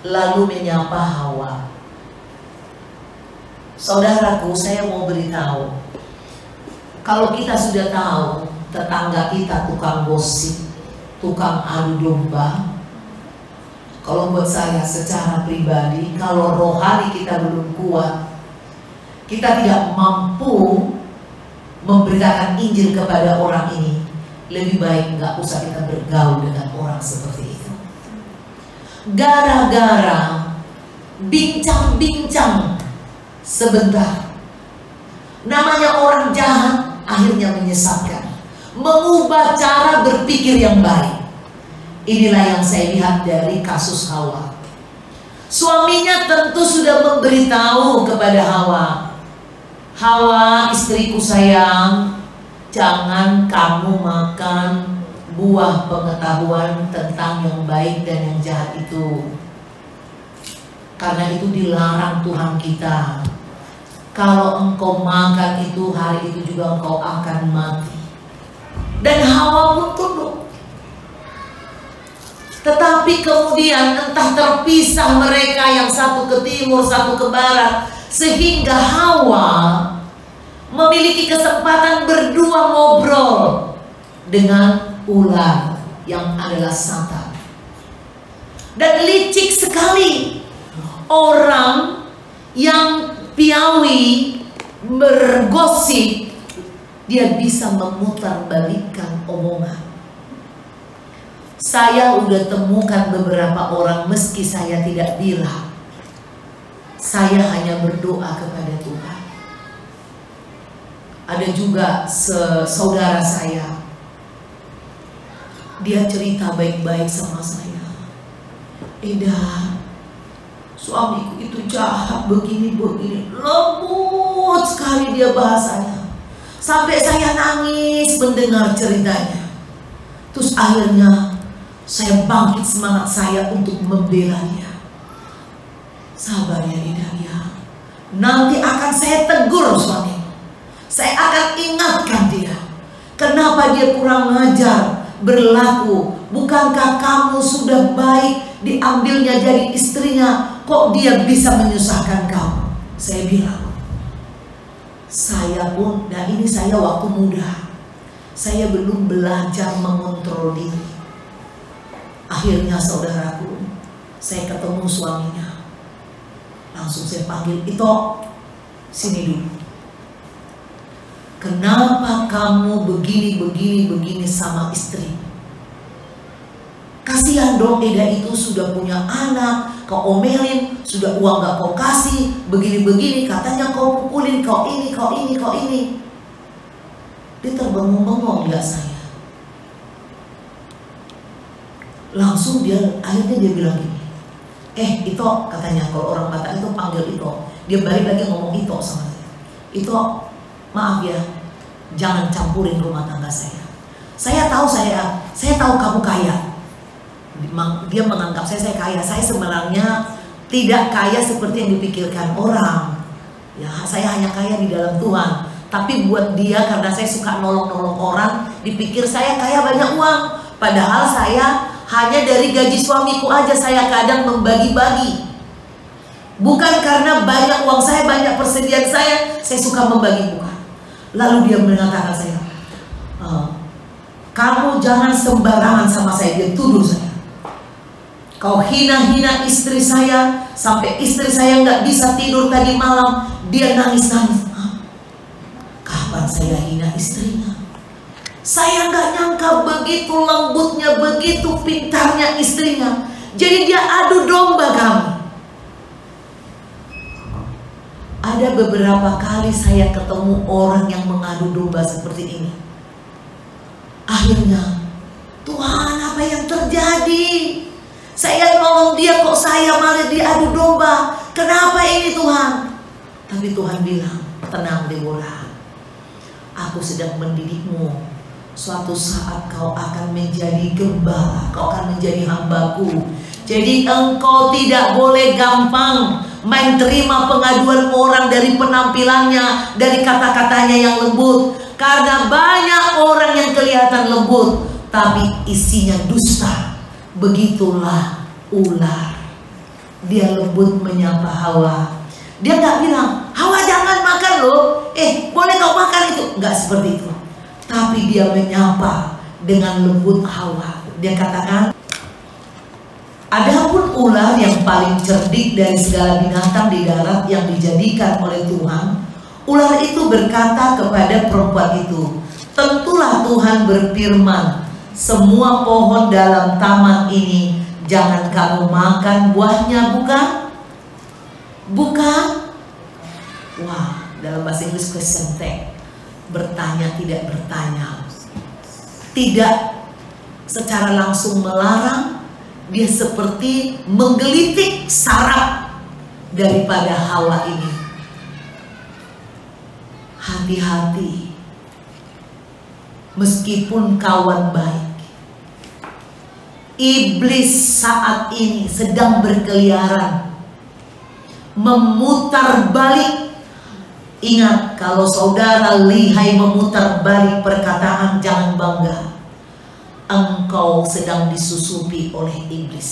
lalu menyapa Hawa. Saudaraku, saya mau beritahu, kalau kita sudah tahu tetangga kita tukang gosip, tukang adu domba, kalau buat saya secara pribadi, kalau rohani kita belum kuat, kita tidak mampu memberitakan Injil kepada orang ini, lebih baik nggak usah kita bergaul dengan orang seperti itu. Gara-gara bincang-bincang sebentar, namanya orang jahat akhirnya menyesatkan, mengubah cara berpikir yang baik. Inilah yang saya lihat dari kasus Hawa. Suaminya tentu sudah memberitahu kepada Hawa, Hawa, istriku sayang, jangan kamu makan buah pengetahuan tentang yang baik dan yang jahat itu, karena itu dilarang Tuhan kita. Kalau engkau makan itu, hari itu juga engkau akan mati. Dan Hawa pun tunduk. Tetapi kemudian entah terpisah mereka, yang satu ke timur, satu ke barat, sehingga Hawa memiliki kesempatan berdua ngobrol dengan ular yang adalah Satan. dan licik sekali. Orang yang piawi bergosip, dia bisa memutarbalikkan omongan. Saya udah temukan beberapa orang, meski saya tidak bilang, saya hanya berdoa kepada Tuhan. Ada juga saudara saya, dia cerita baik-baik sama saya. Eda, suamiku itu jahat begini-begini, lembut sekali dia bahasanya. Sampai saya nangis mendengar ceritanya. Terus akhirnya saya bangkit semangat saya untuk membelanya. Sabar ya Eda ya, nanti akan saya tegur suami. Saya akan ingatkan dia, kenapa dia kurang ajar berlaku. Bukankah kamu sudah baik, diambilnya jadi istrinya, kok dia bisa menyusahkan kamu? Saya bilang, saya pun, dan ini saya waktu muda, saya belum belajar mengontrol diri. Akhirnya saudaraku, saya ketemu suaminya, langsung saya panggil, Ito, sini dulu. Kenapa kamu begini sama istri? Kasihan dong, Eda itu sudah punya anak, kau omelin, sudah uang gak kau kasih, begini-begini, katanya kau pukulin, kau ini. Dia terbengong-bengong lihat saya. Langsung akhirnya dia bilang gini, Ito, katanya, kalau orang Batak itu panggil Ito, dia balik lagi ngomong Ito sama saya. Ito, maaf ya, jangan campurin rumah tangga saya. Saya tahu kamu kaya. Dia menganggap saya kaya. Saya sebenarnya tidak kaya seperti yang dipikirkan orang. Ya, saya hanya kaya di dalam Tuhan. Tapi buat dia, karena saya suka nolong-nolong orang, dipikir saya kaya banyak uang. Padahal saya hanya dari gaji suamiku aja saya kadang membagi-bagi. Bukan karena banyak uang saya, banyak persediaan saya suka membagi, bukan. Lalu dia mengatakan saya, kamu jangan sembarangan sama saya. Dia tuduh saya, kau hina-hina istri saya, sampai istri saya nggak bisa tidur tadi malam. Dia nangis-nangis. Kapan saya hina istrinya? Saya nggak nyangka begitu lembutnya, begitu pintarnya istrinya. Jadi dia adu domba kami. Ada beberapa kali saya ketemu orang yang mengadu domba seperti ini. Akhirnya, Tuhan, apa yang terjadi? Saya nolong dia, kok saya malah diadu domba. Kenapa ini Tuhan? Tapi Tuhan bilang, tenang Deborah, aku sedang mendidikmu. Suatu saat kau akan menjadi gembala, kau akan menjadi hambaku. Jadi engkau tidak boleh gampang main terima pengaduan orang dari penampilannya, dari kata-katanya yang lembut. Karena banyak orang yang kelihatan lembut, tapi isinya dusta. Begitulah ular. Dia lembut menyapa Hawa. Dia gak bilang, Hawa jangan makan loh, boleh kau makan itu. Gak seperti itu. Tapi dia menyapa dengan lembut Hawa. Dia katakan, adapun ular yang paling cerdik dari segala binatang di darat yang dijadikan oleh Tuhan, ular itu berkata kepada perempuan itu, tentulah Tuhan berfirman, semua pohon dalam taman ini jangan kamu makan buahnya, bukan? Bukan? Wah, dalam bahasa Inggris question tag, bertanya tidak bertanya, tidak secara langsung melarang. Dia seperti menggelitik saraf daripada Hawa ini. Hati-hati, meskipun kawan baik, iblis saat ini sedang berkeliaran, memutar balik. Ingat, kalau saudara lihai memutar balik perkataan, jangan bangga. Engkau sedang disusupi oleh iblis.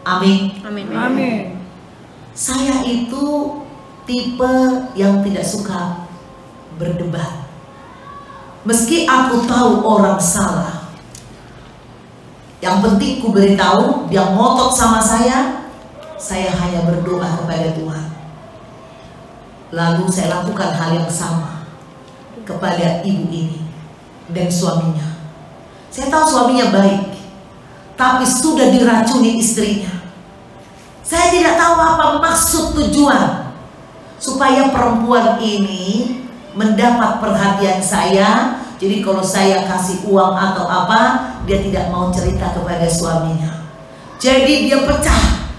Amin. Amin. Amin. Saya itu tipe yang tidak suka berdebat. Meski aku tahu orang salah, Yang penting ku beritahu, dia ngotot sama saya hanya berdoa kepada Tuhan. Lalu saya lakukan hal yang sama kepada ibu ini dan suaminya. Saya tahu suaminya baik, tapi sudah diracuni istrinya. Saya tidak tahu apa maksud tujuan supaya perempuan ini mendapat perhatian saya. Jadi kalau saya kasih uang atau apa, dia tidak mau cerita kepada suaminya. Jadi dia pecah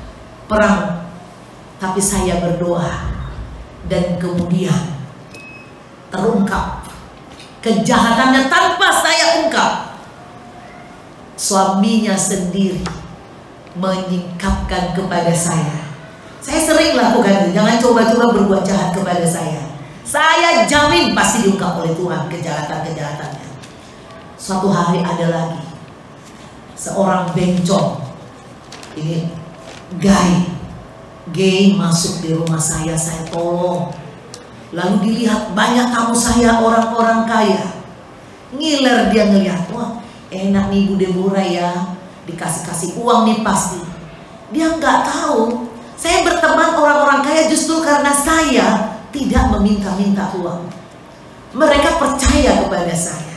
perang. Tapi saya berdoa, dan kemudian terungkap kejahatannya tanpa saya ungkap. Suaminya sendiri menyingkapkan kepada saya. Saya sering lakukan itu. Jangan coba-coba berbuat jahat kepada saya. Saya jamin pasti diungkap oleh Tuhan kejahatan-kejahatannya. Suatu hari ada lagi seorang bencong, ini gay masuk di rumah saya tolong. Lalu dilihat banyak tamu saya orang-orang kaya. Ngiler dia ngelihat, wah enak nih Bu Deborah ya, dikasih uang nih pasti. Dia nggak tahu saya berteman orang-orang kaya justru karena saya tidak meminta-minta uang. Mereka percaya kepada saya.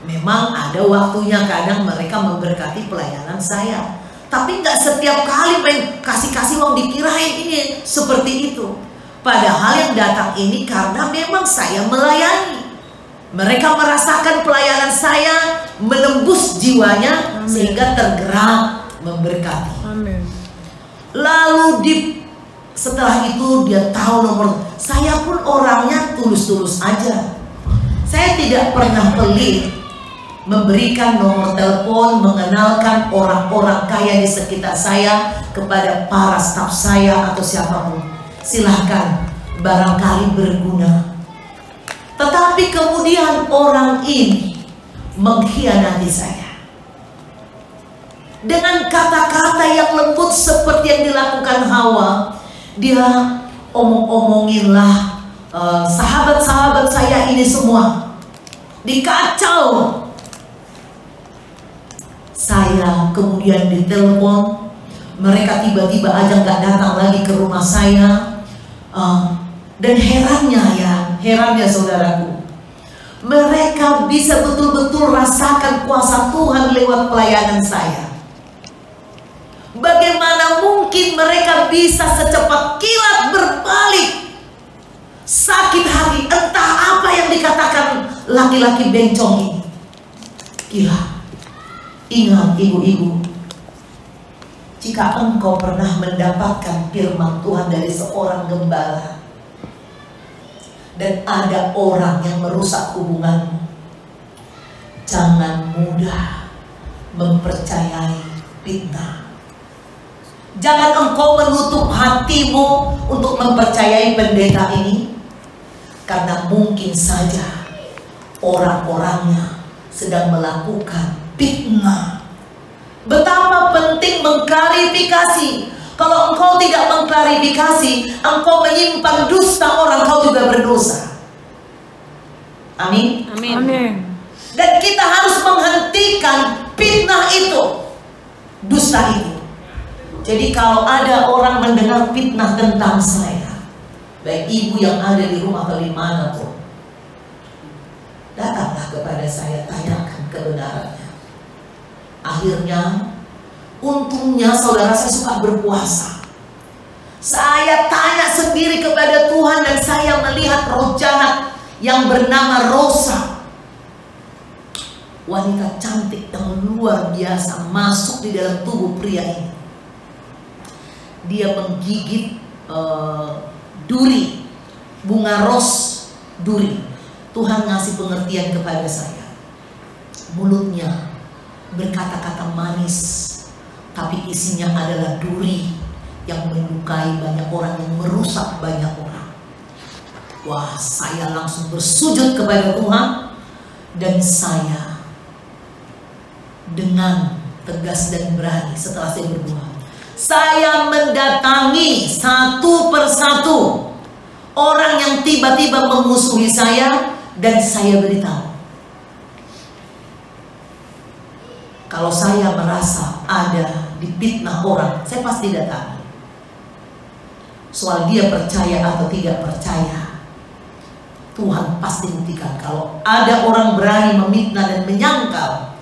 Memang ada waktunya kadang mereka memberkati pelayanan saya, tapi nggak setiap kali pengen kasih uang dikirain ini seperti itu. Padahal yang datang ini karena memang saya melayani. Mereka merasakan pelayanan saya menembus jiwanya. Amin. Sehingga tergerak memberkati. Amin. Lalu setelah itu dia tahu nomor. Saya pun orangnya tulus-tulus aja. Saya tidak pernah pelit memberikan nomor telepon, mengenalkan orang-orang kaya di sekitar saya kepada para staf saya atau siapapun. Silahkan, barangkali berguna. Tetapi kemudian orang ini mengkhianati saya dengan kata-kata yang lembut seperti yang dilakukan Hawa. Dia omong-omonginlah sahabat-sahabat saya ini semua, dikacau. Saya kemudian ditelepon, mereka tiba-tiba aja nggak datang lagi ke rumah saya. Dan herannya saudaraku, mereka bisa betul-betul rasakan kuasa Tuhan lewat pelayanan saya. Bagaimana mungkin mereka bisa secepat kilat berbalik sakit hati, entah apa yang dikatakan laki-laki bencong ini. Gila. Ingat ibu-ibu, jika engkau pernah mendapatkan firman Tuhan dari seorang gembala dan ada orang yang merusak hubunganmu, jangan mudah mempercayai fitnah. Jangan engkau menutup hatimu untuk mempercayai pendeta ini, karena mungkin saja orang-orangnya sedang melakukan fitnah. Betapa penting mengklarifikasi. Kalau engkau tidak mengklarifikasi, engkau menyimpan dusta orang, kau juga berdosa. Amin. Amin. Amin. Dan kita harus menghentikan fitnah itu, dusta itu. Jadi kalau ada orang mendengar fitnah tentang saya, baik ibu yang ada di rumah atau di mana pun, datanglah kepada saya, tanyakan kebenarannya. Akhirnya, untungnya saudara saya suka berpuasa. Saya tanya sendiri kepada Tuhan dan saya melihat roh jahat yang bernama Rosa. Wanita cantik yang luar biasa masuk di dalam tubuh pria ini. Dia menggigit duri, bunga ros duri. Tuhan ngasih pengertian kepada saya. Mulutnya berkata-kata manis, tapi isinya adalah duri yang melukai banyak orang, yang merusak banyak orang. Wah, saya langsung bersujud kepada Tuhan. Dan saya dengan tegas dan berani setelah saya berdoa, saya mendatangi satu persatu orang yang tiba-tiba memusuhi saya, dan saya beritahu, Kalau saya merasa ada difitnah orang, saya pasti datangi. Soal dia percaya atau tidak percaya, Tuhan pasti buktikan. Kalau ada orang berani memfitnah dan menyangkal,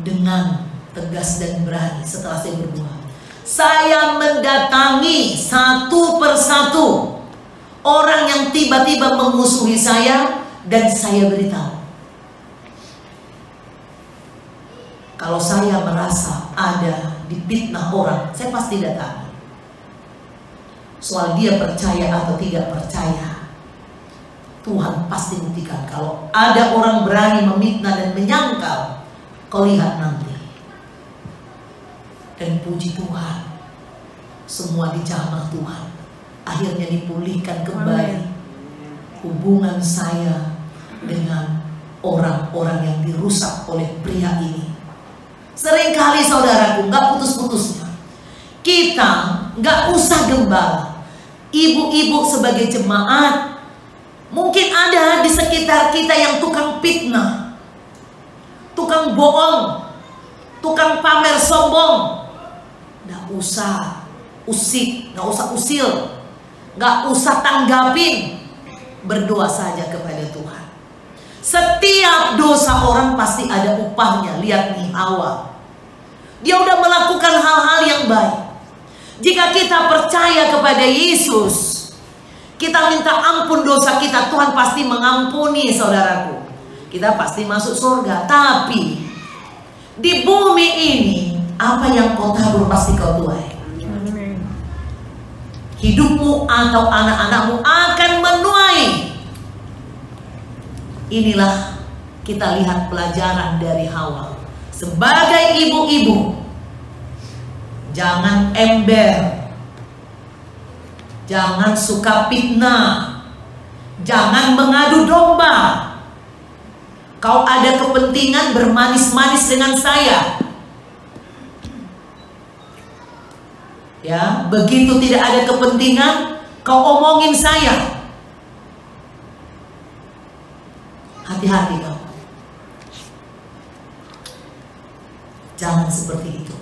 dengan tegas dan berani setelah saya berdoa, saya mendatangi satu persatu orang yang tiba-tiba memusuhi saya, dan saya beritahu. Kalau saya merasa ada difitnah orang, saya pasti datangi. Soal dia percaya atau tidak percaya, Tuhan pasti buktikan. Kalau ada orang berani memfitnah dan menyangkal, kau lihat nanti. Dan puji Tuhan, semua dijamah Tuhan. Akhirnya dipulihkan kembali hubungan saya dengan orang-orang yang dirusak oleh pria ini. Seringkali saudaraku, gak putus-putusnya kita gak usah gembala, ibu-ibu sebagai jemaat, mungkin ada di sekitar kita yang tukang fitnah, tukang bohong, tukang pamer sombong. Gak usah usik, gak usah usil, gak usah tanggapin. Berdoa saja kepada Tuhan. Setiap dosa orang pasti ada upahnya. Lihat nih Hawa, dia udah melakukan hal-hal yang baik. Jika kita percaya kepada Yesus, kita minta ampun dosa kita, Tuhan pasti mengampuni saudaraku. Kita pasti masuk surga. Tapi di bumi ini, apa yang kau tabur pasti kau tuai. Hidupmu atau anak-anakmu akan menuai. Inilah kita lihat pelajaran dari Hawa. Sebagai ibu-ibu, jangan ember, jangan suka fitnah, jangan mengadu domba. Kau ada kepentingan bermanis-manis dengan saya, ya, begitu tidak ada kepentingan, kau omongin saya. Hati-hati kau. Jangan seperti itu.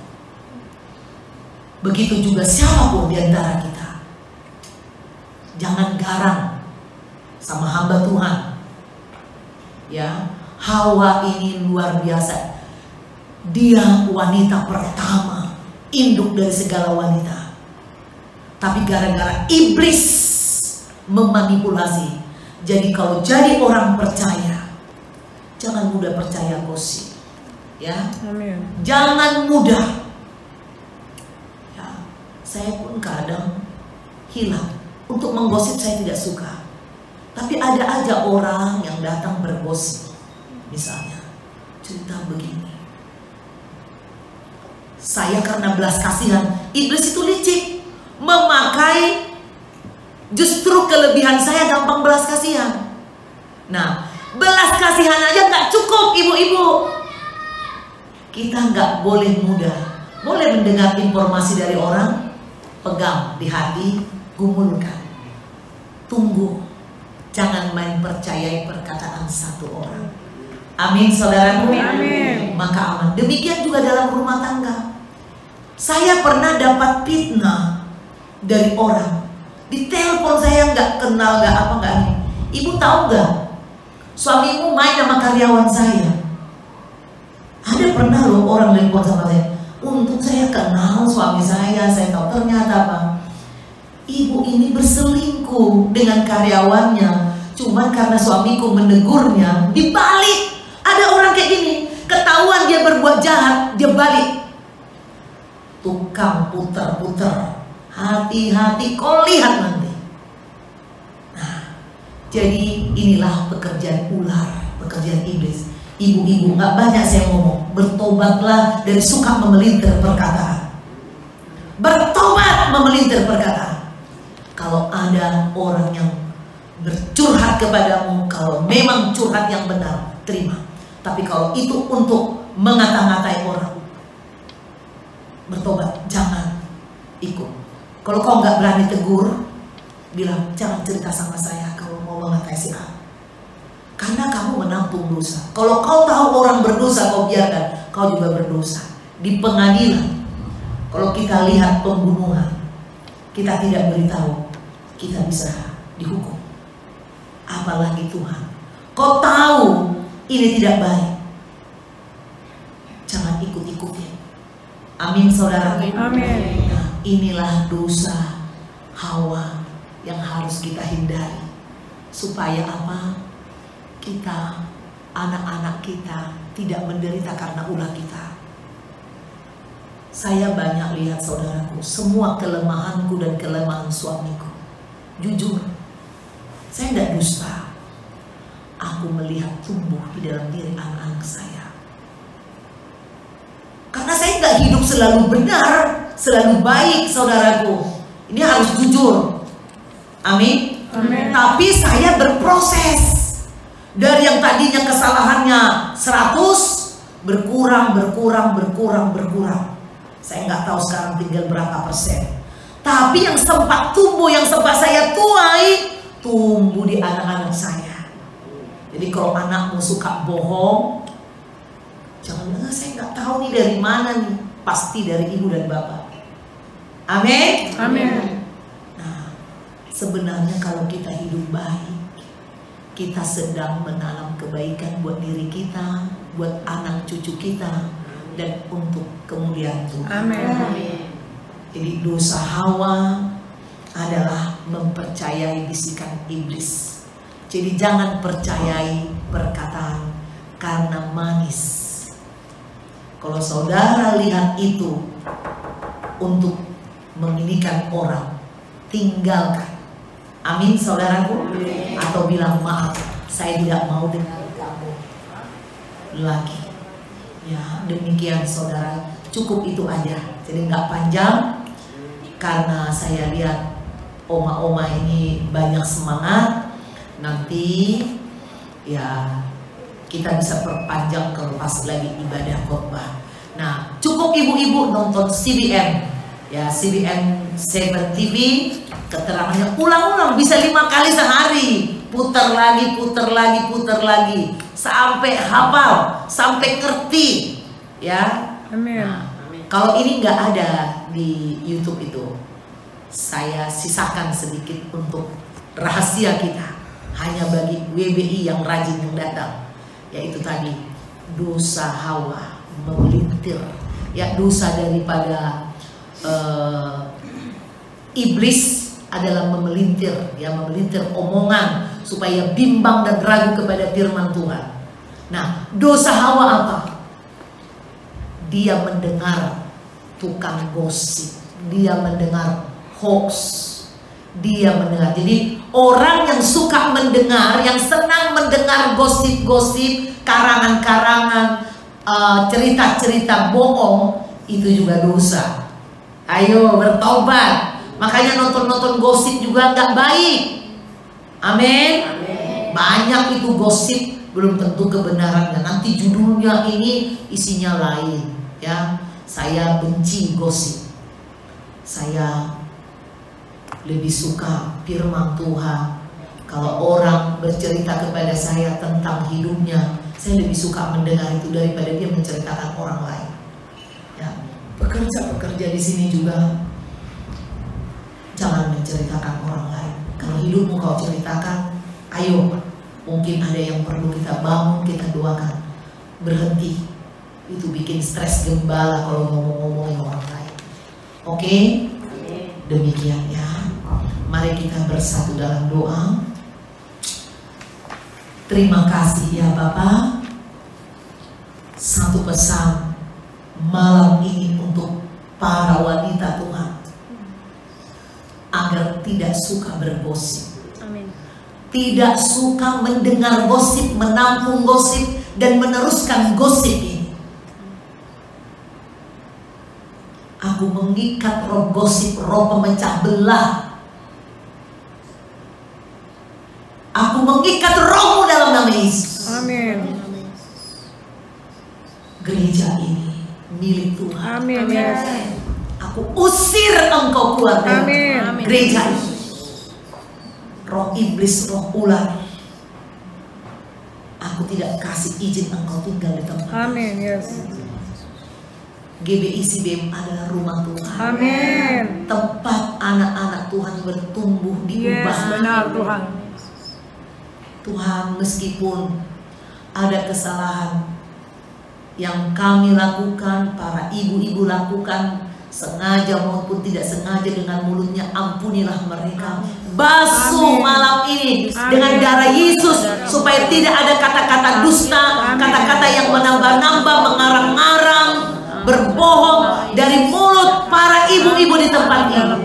Begitu juga siapapun di antara kita. Jangan garang sama hamba Tuhan. Ya, Hawa ini luar biasa. Dia wanita pertama, induk dari segala wanita. Tapi gara-gara iblis memanipulasi. Jadi kalau jadi orang percaya, jangan mudah percaya gosip. Ya, Amin. Jangan mudah. Ya, saya pun kadang hilang. Untuk menggosip saya tidak suka. Tapi ada aja orang yang datang bergosip. Misalnya, cerita begini. Saya karena belas kasihan, iblis itu licik, memakai justru kelebihan saya, gampang belas kasihan. Nah, belas kasihan aja nggak cukup ibu-ibu. Kita nggak boleh mudah. Boleh mendengar informasi dari orang, pegang di hati, gumulkan. Tunggu, jangan main percayai perkataan satu orang. Amin saudaraku. Amin. Maka aman. Demikian juga dalam rumah tangga. Saya pernah dapat fitnah dari orang. Di telepon saya nggak kenal, nggak apa, nggak ini. Ibu tahu nggak? Suamimu main sama karyawan saya. Ada pernah loh orang nelpon sama saya. Untung saya kenal suami saya tahu. Ternyata apa? Ibu ini berselingkuh dengan karyawannya. Cuma karena suamiku menegurnya, dibalik. Ada orang kayak gini, ketahuan dia berbuat jahat, dia balik. Tukang puter-puter. Hati-hati, kau lihat nanti. Nah, jadi inilah pekerjaan ular, pekerjaan iblis. Ibu-ibu, gak banyak saya ngomong. Bertobatlah dari suka memelintir perkataan. Bertobat memelintir perkataan. Kalau ada orang yang bercurhat kepadamu, kalau memang curhat yang benar, terima. Tapi kalau itu untuk mengata-ngatai orang, bertobat, jangan ikut. Kalau kau nggak berani tegur, bilang jangan cerita sama saya kalau mau mengatai si A. Karena kamu menampung dosa. Kalau kau tahu orang berdosa, kau biarkan, kau juga berdosa. Di pengadilan, kalau kita lihat pembunuhan, kita tidak beritahu, kita bisa dihukum. Apalagi Tuhan, kau tahu ini tidak baik, jangan ikut-ikutin. Amin saudara. Amin. Nah, inilah dosa Hawa yang harus kita hindari. Supaya apa? Kita, anak-anak kita tidak menderita karena ulah kita. Saya banyak lihat saudaraku, semua kelemahanku dan kelemahan suamiku. Jujur, saya tidak dusta. Aku melihat tumbuh di dalam diri anak-anak saya. Karena saya nggak hidup selalu benar, selalu baik saudaraku. Ini harus jujur. Amin. Amin. Tapi saya berproses. Dari yang tadinya kesalahannya 100 berkurang. Saya nggak tahu sekarang tinggal berapa persen. Tapi yang sempat tumbuh, yang sempat saya tuai, tumbuh di anak-anak saya. Jadi kalau anakmu suka bohong, jangan bilang saya nggak tahu nih dari mana nih. Pasti dari ibu dan bapak. Amin. Amin. Nah, sebenarnya kalau kita hidup baik, kita sedang menanam kebaikan buat diri kita, buat anak cucu kita, dan untuk kemuliaan Tuhan. Amin. Jadi dosa Hawa adalah mempercayai bisikan iblis. Jadi jangan percayai perkataan karena manis. Kalau saudara lihat itu untuk memilihkan orang, tinggalkan. Amin saudaraku. Atau bilang maaf, saya tidak mau dengan kamu lagi. Ya demikian saudara, cukup itu aja. Jadi nggak panjang, karena saya lihat oma-oma ini banyak semangat. Nanti ya kita bisa perpanjang kalau pas lagi ibadah khotbah. Nah cukup ibu-ibu nonton CBN, ya CBN 7 TV, keterangannya ulang-ulang bisa 5 kali sehari, putar lagi sampai hafal, sampai ngerti, ya. Amin. Nah, kalau ini nggak ada di YouTube itu, saya sisakan sedikit untuk rahasia kita, hanya bagi WBI yang rajin yang datang, yaitu tadi dosa Hawa memelintir, ya dosa daripada iblis adalah memelintir, ya memelintir omongan supaya bimbang dan ragu kepada firman Tuhan. Nah, dosa Hawa apa? Dia mendengar tukang gosip, dia mendengar hoax, dia mendengar. Jadi orang yang suka mendengar, yang senang mendengar gosip-gosip, karangan-karangan, cerita-cerita bohong, itu juga dosa. Ayo bertobat. Makanya nonton-nonton gosip juga nggak baik. Amin. Banyak itu gosip, belum tentu kebenarannya. Nanti judulnya ini, isinya lain. Ya, saya benci gosip. Saya lebih suka firman Tuhan. Kalau orang bercerita kepada saya tentang hidupnya, saya lebih suka mendengar itu daripada dia menceritakan orang lain. Ya, pekerja di sini juga jangan menceritakan orang lain. Kalau hidupmu kau ceritakan, ayo, mungkin ada yang perlu kita bangun, kita doakan. Berhenti, itu bikin stres gembala kalau ngomong-ngomongin orang lain. Oke? Demikian ya. Mari kita bersatu dalam doa. Terima kasih ya Bapak. Satu pesan malam ini untuk para wanita Tuhan, agar tidak suka bergosip. Amin. Tidak suka mendengar gosip, menampung gosip, dan meneruskan gosip ini. Aku mengikat roh gosip, roh pemecah belah. Aku mengikat rohmu dalam nama Yesus. Amin. Gereja ini milik Tuhan. Amin. Aku usir engkau keluar dari Amin. gereja ini. Roh iblis, roh ular, aku tidak kasih izin engkau tinggal di tempat. Amin. Yes. GBI CBM adalah rumah Tuhan. Amin. Tempat anak-anak Tuhan bertumbuh, Yes, diubah. benar Tuhan. Tuhan, meskipun ada kesalahan yang kami lakukan, para ibu-ibu lakukan, sengaja maupun tidak sengaja dengan mulutnya, ampunilah mereka. Basuh Amin. malam ini Amin. dengan darah Yesus, supaya tidak ada kata-kata dusta, Amin. kata-kata yang menambah-nambah, mengarang-ngarang, berbohong dari mulut para ibu-ibu di tempat ini.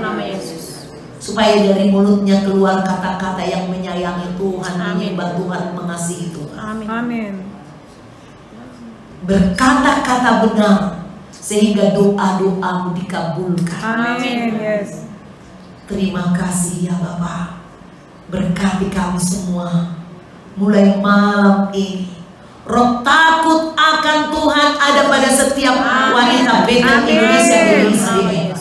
Supaya dari mulutnya keluar kata-kata yang menyayangi Tuhan, menyembah Tuhan, mengasihi Tuhan. Amin. Berkata-kata benar sehingga doa-doamu dikabulkan. Amin. Yes. Terima kasih ya Bapa. Berkati kami semua mulai malam ini. Roh takut akan Tuhan ada pada setiap wanita Bethel Indonesia ini.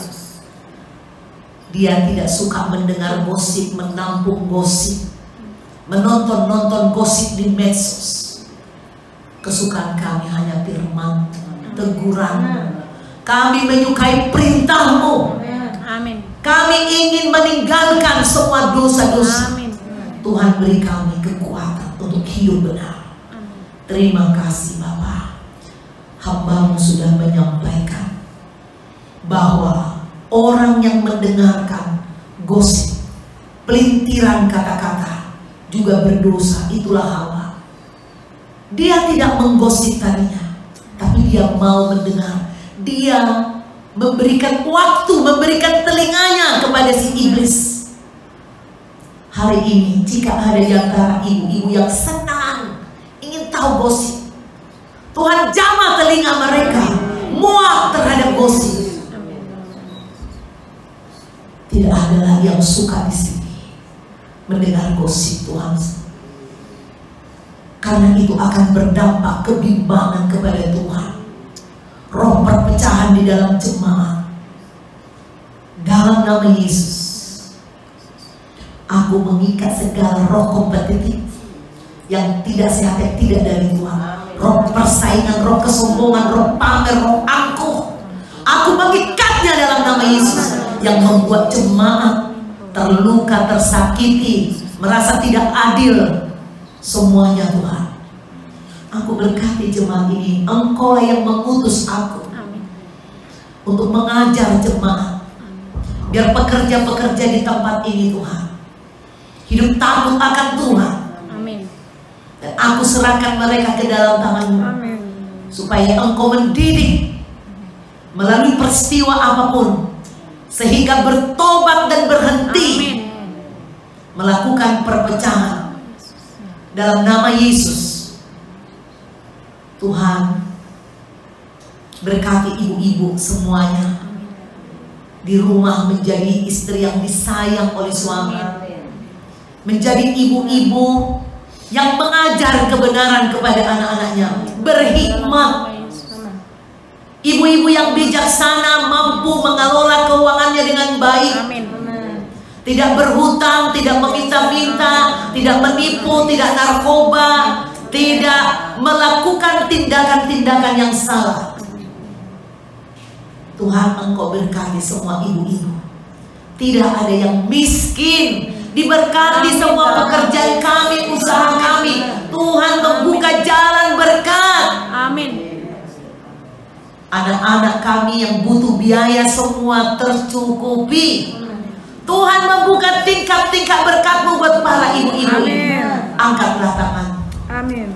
Dia tidak suka mendengar gosip, menampung gosip, menonton gosip di medsos. Kesukaan kami hanya firman, teguran. Kami menyukai perintah-Mu. Amin. Kami ingin meninggalkan semua dosa-dosa. Amin. Tuhan beri kami kekuatan untuk hidup benar. Terima kasih Bapa. Hamba-Mu sudah menyampaikan bahwa orang yang mendengarkan gosip, pelintiran kata-kata juga berdosa. Itulah Hawa. Dia tidak menggosip tadinya, tapi dia mau mendengar. Dia memberikan waktu, memberikan telinganya kepada si iblis. Hari ini jika ada di antara ibu-ibu yang senang ingin tahu gosip, Tuhan jamah telinga mereka, muak terhadap gosip. Tidak ada lagi yang suka di sini mendengar gosip Tuhan. Karena itu akan berdampak kebimbangan kepada Tuhan. Roh perpecahan di dalam jemaat. Dalam nama Yesus, aku mengikat segala roh kompetitif yang tidak sehat, yang tidak dari Tuhan. Roh persaingan, roh kesombongan, roh pamer, roh angkuh. Aku mengikatnya dalam nama Yesus, yang membuat jemaat terluka, tersakiti, merasa tidak adil. Semuanya Tuhan, aku berkati jemaat ini. Engkau yang mengutus aku untuk mengajar jemaat, biar pekerja-pekerja di tempat ini Tuhan hidup takut akan Tuhan. Amin. Dan aku serahkan mereka ke dalam tangan-Mu. Amin. Supaya Engkau mendidik melalui peristiwa apapun, sehingga bertobat dan berhenti melakukan perpecahan. Dalam nama Yesus, Tuhan berkati ibu-ibu semuanya di rumah, menjadi istri yang disayang oleh suami, menjadi ibu-ibu yang mengajar kebenaran kepada anak-anaknya, berhikmat, ibu-ibu yang bijaksana, mampu mengelola keuangannya dengan baik. Amin. Tidak berhutang, tidak meminta-minta, tidak menipu, tidak narkoba, tidak melakukan tindakan-tindakan yang salah. Tuhan, Engkau berkati semua ibu-ibu. Tidak ada yang miskin. Diberkati semua pekerjaan kami, usaha kami. Tuhan membuka jalan berkat. Amin. Anak-anak kami yang butuh biaya semua tercukupi. Tuhan membuka tingkat-tingkat berkat-Mu buat para ibu-ibu. Amin. Angkatlah tangan. Amin.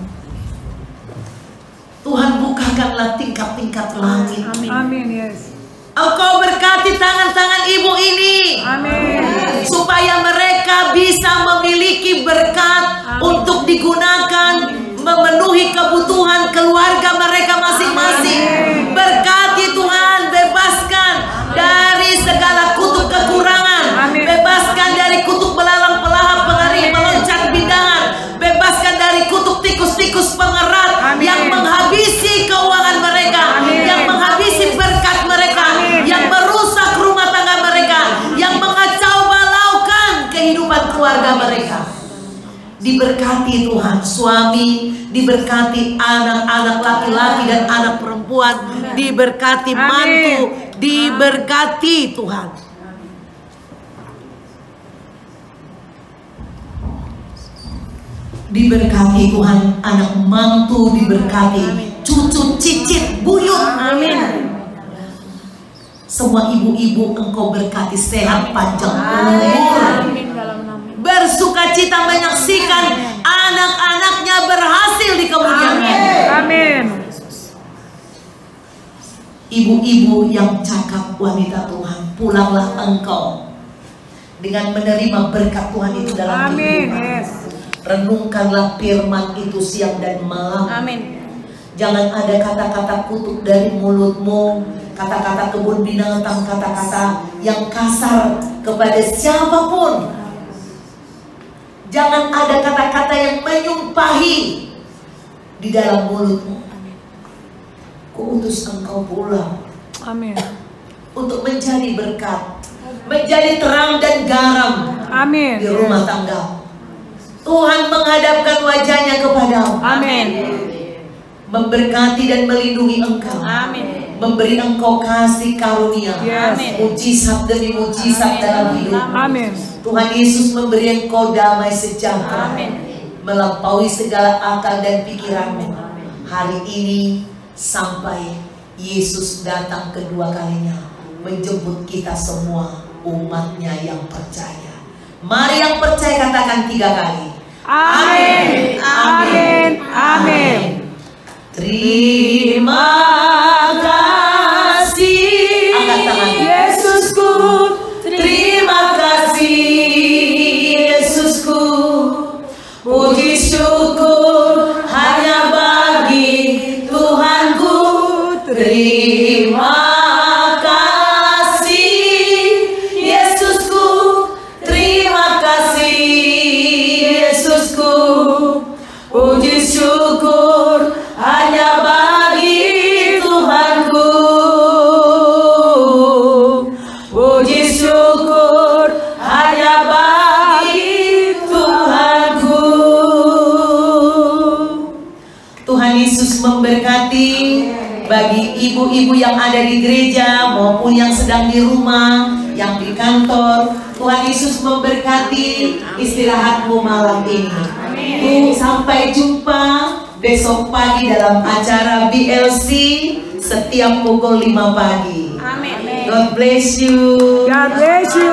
Tuhan bukakanlah tingkat-tingkat langit. Amin. Yes. Engkau berkati tangan-tangan ibu ini, Amin. supaya mereka bisa memiliki berkat untuk digunakan memenuhi kebutuhan keluarga mereka masing-masing. Berkati Tuhan, bebaskan dari segala kutuk kekurangan. Amin. Bebaskan dari kutuk belalang pelahap, pengaruh meloncat bidangan. Bebaskan dari kutuk tikus-tikus pengerat. Amin. Yang menghabisi keuangan mereka. Amin. Yang menghabisi berkat mereka. Amin. Yang merusak rumah tangga mereka. Yang mengacau balaukan kehidupan keluarga mereka. Diberkati Tuhan suami, diberkati anak-anak laki-laki dan anak perempuan, diberkati mantu, diberkati Tuhan. Diberkati Tuhan, anak mantu diberkati, cucu, cicit, buyut. Amin. Semua ibu-ibu engkau berkati sehat panjang umur, bersukacita menyaksikan anak-anaknya berhasil di kemudian hari. Amin. Ibu-ibu yang cakap, wanita Tuhan, pulanglah engkau dengan menerima berkat Tuhan itu dalam kehidupan. Yes. Renungkanlah firman itu siang dan malam. Amin. Jangan ada kata-kata kutuk dari mulutmu, kata-kata kebun binatang, kata-kata yang kasar kepada siapapun. Jangan ada kata-kata yang menyumpahi di dalam mulutmu. Kuutus engkau pulang. Amin. Untuk menjadi berkat, menjadi terang dan garam. Amin. Di rumah tangga. Tuhan menghadapkan wajahnya kepadamu. Amin. Memberkati dan melindungi engkau. Amin. Memberi engkau kasih karunia. Yes. Mujizat demi mujizat dalam hidup. Amin. Tuhan Yesus memberi engkau damai sejahtera. Amin. Melampaui segala akal dan pikiranmu. Hari ini sampai Yesus datang kedua kalinya, menjemput kita semua umatnya yang percaya. Mari yang percaya katakan 3 kali. Amin. Amin. Amin. Terima kasih angkat tangan. Yesusku, Terima kasih Yesusku. Puji syukur hanya bagi Tuhanku. Terima kasih Yesusku. Terima kasih Yesusku. Puji syukur hanya bagi Tuhanku. Puji syukur hanya bagi Tuhanku. Tuhan Yesus memberkati bagi ibu-ibu yang ada di gereja maupun yang sedang di rumah, yang di kantor. Tuhan Yesus memberkati istirahatmu malam ini. Sampai jumpa besok pagi dalam acara BLC setiap pukul 5 pagi. Amin. God bless you. God bless you.